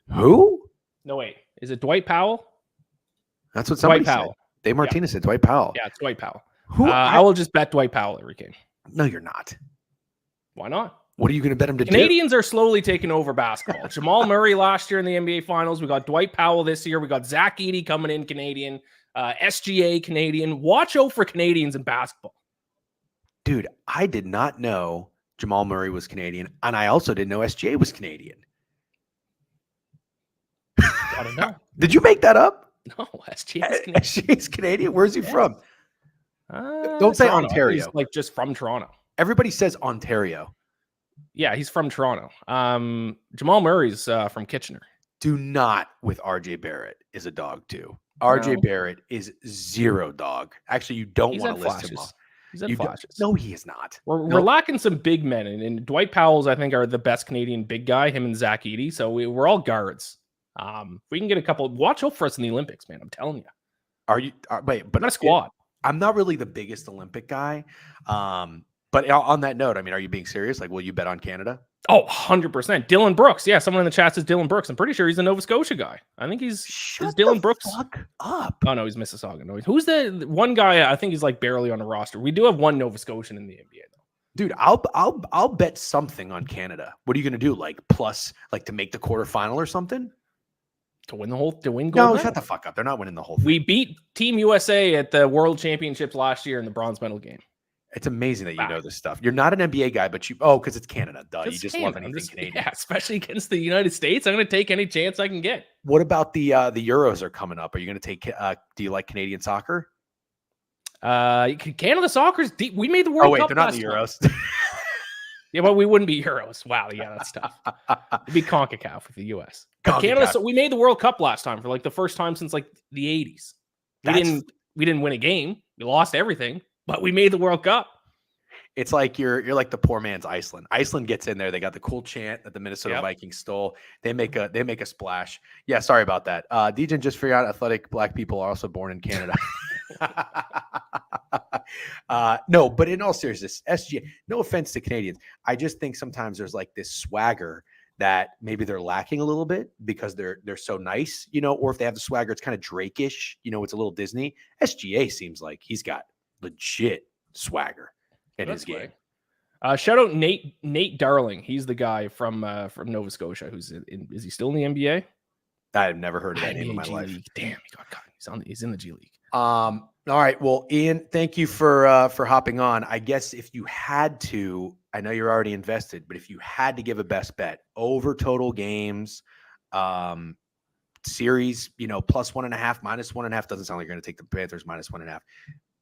Who? No, wait. Is it Dwight Powell? That's what somebody said. Dave Martinez said Dwight Powell. Yeah, it's Dwight Powell. I will just bet Dwight Powell every game. No, you're not. Why not? What are you going to bet him to do? Canadians are slowly taking over basketball. Jamal Murray last year in the NBA Finals. We got Dwight Powell this year. We got Zach Edey coming in Canadian. SGA Canadian. Watch out for Canadians in basketball. Dude, I did not know Jamal Murray was Canadian, and I also didn't know SGA was Canadian. I don't know. Did you make that up? No, SGA's Canadian. Where's he from? Don't say Toronto. Ontario. He's like just from Toronto. Everybody says Ontario. Yeah, he's from Toronto. Jamal Murray's from Kitchener. Do not with RJ Barrett is a dog too. RJ Barrett is 0 dog. Actually, you don't want to list him off. He's had flashes. No, he is not. We're lacking some big men, and Dwight Powell's, I think, are the best Canadian big guy, him and Zach Edey. So we're all guards. If we can get a couple, watch out for us in the Olympics, man. I'm telling you. Are you? Wait, but not a squad. I'm not really the biggest Olympic guy. But on that note, I mean, are you being serious? Like, will you bet on Canada? Oh, 100%. Dylan Brooks. Yeah, someone in the chat says Dylan Brooks. I'm pretty sure he's a Nova Scotia guy. I think he's Dylan Brooks. Fuck up. Oh, no, he's Mississauga. No, who's the one guy? I think he's like barely on the roster. We do have one Nova Scotian in the NBA, though. Dude, I'll bet something on Canada. What are you going to do? Like, plus, like, to make the quarterfinal or something? To win gold? No, shut the fuck up. They're not winning the whole thing. We beat Team USA at the World Championships last year in the bronze medal game. It's amazing that you know this stuff. You're not an NBA guy, but because it's Canada. Duh, you just love anything Canadian. Yeah, especially against the United States. I'm going to take any chance I can get. What about the Euros are coming up? Are you going to take? Do you like Canadian soccer? Canada Soccer's deep. We made the World Oh wait, Cup they're not last in the time. Euros. Yeah, but we wouldn't be Euros. Wow, yeah, that's tough. It'd be CONCACAF with the US. But CONCACAF. Canada, so we made the World Cup last time for like the first time since like the 80s. We didn't win a game. We lost everything, but we made the World Cup. It's like you're like the poor man's Iceland. Iceland gets in there. They got the cool chant that the Minnesota Vikings stole. They make a splash. Yeah, sorry about that. Dejan just figured out athletic black people are also born in Canada. No, but in all seriousness, SGA, no offense to Canadians. I just think sometimes there's like this swagger that maybe they're lacking a little bit because they're so nice, or if they have the swagger, it's kind of Drake-ish, it's a little Disney. SGA seems like he's got legit swagger in his game. Shout out Nate Darling. He's the guy from Nova Scotia who's is he still in the NBA? I've never heard of that name in my life. League. Damn, he got cut. He's in the G League. All right. Well, Iain, thank you for hopping on. I guess if you had to, I know you're already invested, but if you had to give a best bet over total games, series, plus 1.5, minus 1.5 doesn't sound like you're going to take the Panthers minus 1.5.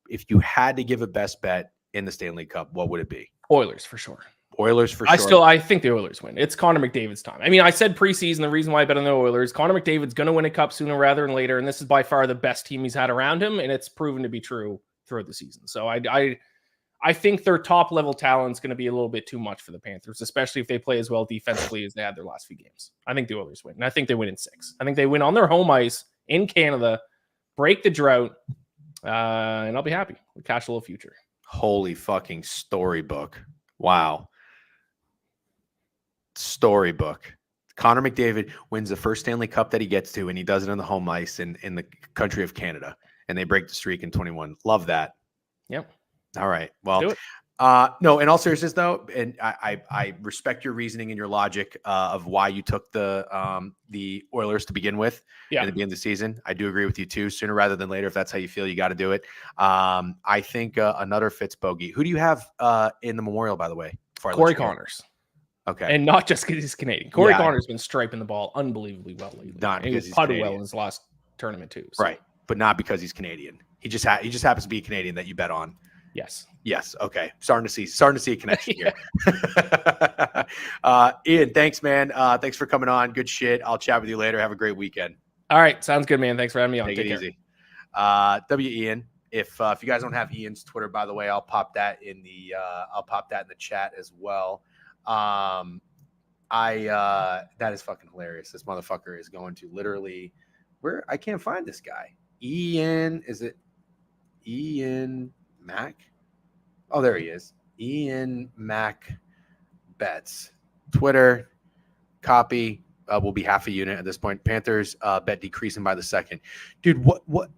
If you had to give a best bet in the Stanley Cup, what would it be? Oilers for sure. Oilers for sure. I think the Oilers win. It's Connor McDavid's time. I mean, I said preseason, the reason why I bet on the Oilers, Connor McDavid's going to win a cup sooner rather than later, and this is by far the best team he's had around him, and it's proven to be true throughout the season. So I think their top level talent is going to be a little bit too much for the Panthers, especially if they play as well defensively as they had their last few games. I think the Oilers win, and I think they win in 6. I think they win on their home ice in Canada, break the drought, and I'll be happy. We'll cash a little future. Holy fucking storybook. Wow. Storybook. Connor McDavid wins the first Stanley Cup that he gets to, and he does it on the home ice in the country of Canada, and they break the streak in 21. Love that. Yep. All right. Well, no, in all seriousness though, and I respect your reasoning and your logic of why you took the Oilers to begin with at the beginning of the season. I do agree with you too. Sooner rather than later, if that's how you feel, you got to do it. I think another fits bogey. Who do you have in the Memorial, by the way? Corey Connors. Okay. And not just because he's Canadian. Corey Connors been striping the ball unbelievably well lately. Not because he's he's putted Canadian. well in his last tournament too. So. Right. But not because he's Canadian. He just happens to be a Canadian that you bet on. Yes. Yes. Okay. Starting to see a connection here. Iain, thanks, man. Thanks for coming on. Good shit. I'll chat with you later. Have a great weekend. All right. Sounds good, man. Thanks for having me on. Take it easy. Iain. If you guys don't have Ian's Twitter, by the way, I'll pop that in the chat as well. That is fucking hilarious. This motherfucker is going to literally I can't find this guy. Iain, is it Iain Mac? Oh, there he is. Iain Mac Bets. Twitter, copy will be half a unit at this point. Panthers bet decreasing by the second. Dude, what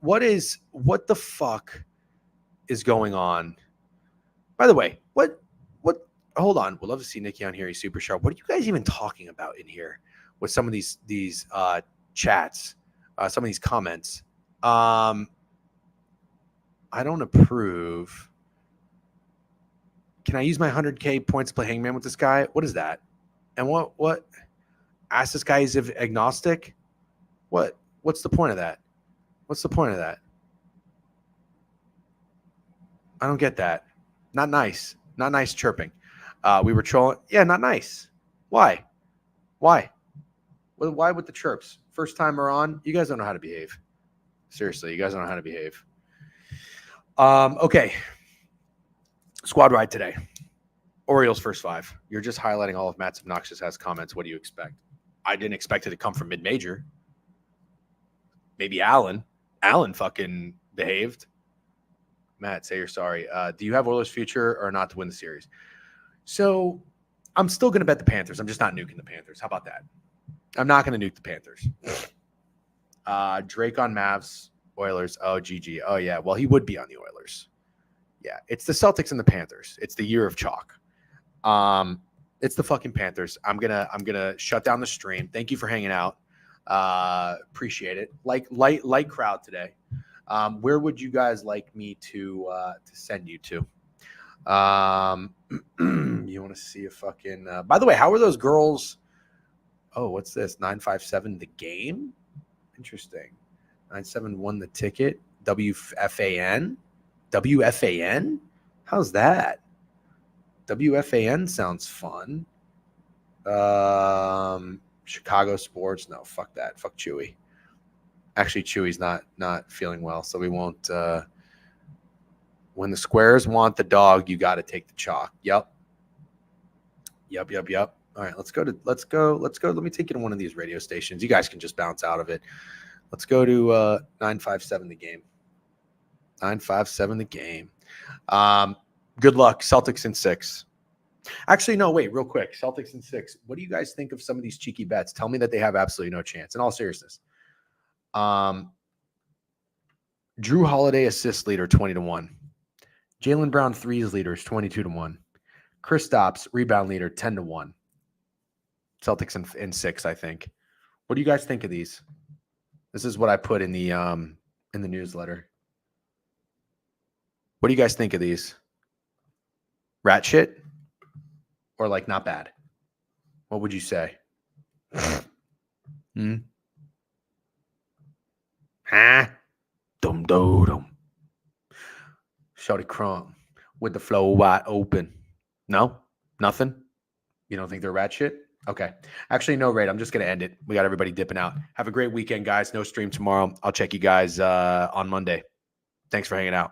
the fuck is going on? By the way, what hold on. We'll love to see Nikki on here. He's super sharp. What are you guys even talking about in here with some of these chats, some of these comments? I don't approve. Can I use my 100K points to play hangman with this guy? What is that? And what? Ask this guy is agnostic? What's the point of that? What's the point of that? I don't get that. Not nice. Not nice chirping. We were trolling. Yeah, not nice. Why? Why with the chirps? First timer on, you guys don't know how to behave. Seriously, you guys don't know how to behave. Okay. Squad ride today. Orioles first 5. You're just highlighting all of Matt's obnoxious ass comments. What do you expect? I didn't expect it to come from mid-major. Maybe Allen. Allen fucking behaved. Matt, say you're sorry. Do you have Oilers future or not to win the series? So I'm still going to bet the Panthers. I'm just not nuking the Panthers. How about that? I'm not going to nuke the Panthers. Drake on Mavs, Oilers. Oh, GG. Oh, yeah. Well, he would be on the Oilers. Yeah, it's the Celtics and the Panthers. It's the year of chalk. It's the fucking Panthers. I'm gonna shut down the stream. Thank you for hanging out. Appreciate it. Light crowd today. Where would you guys like me to send you to? You want to see a fucking? By the way, how are those girls? Oh, what's this? 957 the game. Interesting. 97 won the ticket. WFAN. WFAN? How's that? WFAN sounds fun. Chicago sports. No, fuck that. Fuck Chewy. Actually, Chewy's not feeling well, so we won't. When the squares want the dog, you got to take the chalk. Yep. All right, let's go. Let me take you to one of these radio stations. You guys can just bounce out of it. Let's go to 957 the game. 957 the game. Good luck. Celtics in 6. Actually, no, wait, real quick. Celtics in 6. What do you guys think of some of these cheeky bets? Tell me that they have absolutely no chance. In all seriousness. Drew Holiday assist leader 20-1. Jaylen Brown threes leader is 22-1. Kristaps rebound leader 10-1. Celtics in 6, I think. What do you guys think of these? This is what I put in the newsletter. What do you guys think of these? Rat shit? Or like not bad? What would you say? Huh? Dum. Shorty Crumb with the flow wide open. No? Nothing? You don't think they're rat shit? Okay. Actually, no, Raid. I'm just going to end it. We got everybody dipping out. Have a great weekend, guys. No stream tomorrow. I'll check you guys on Monday. Thanks for hanging out.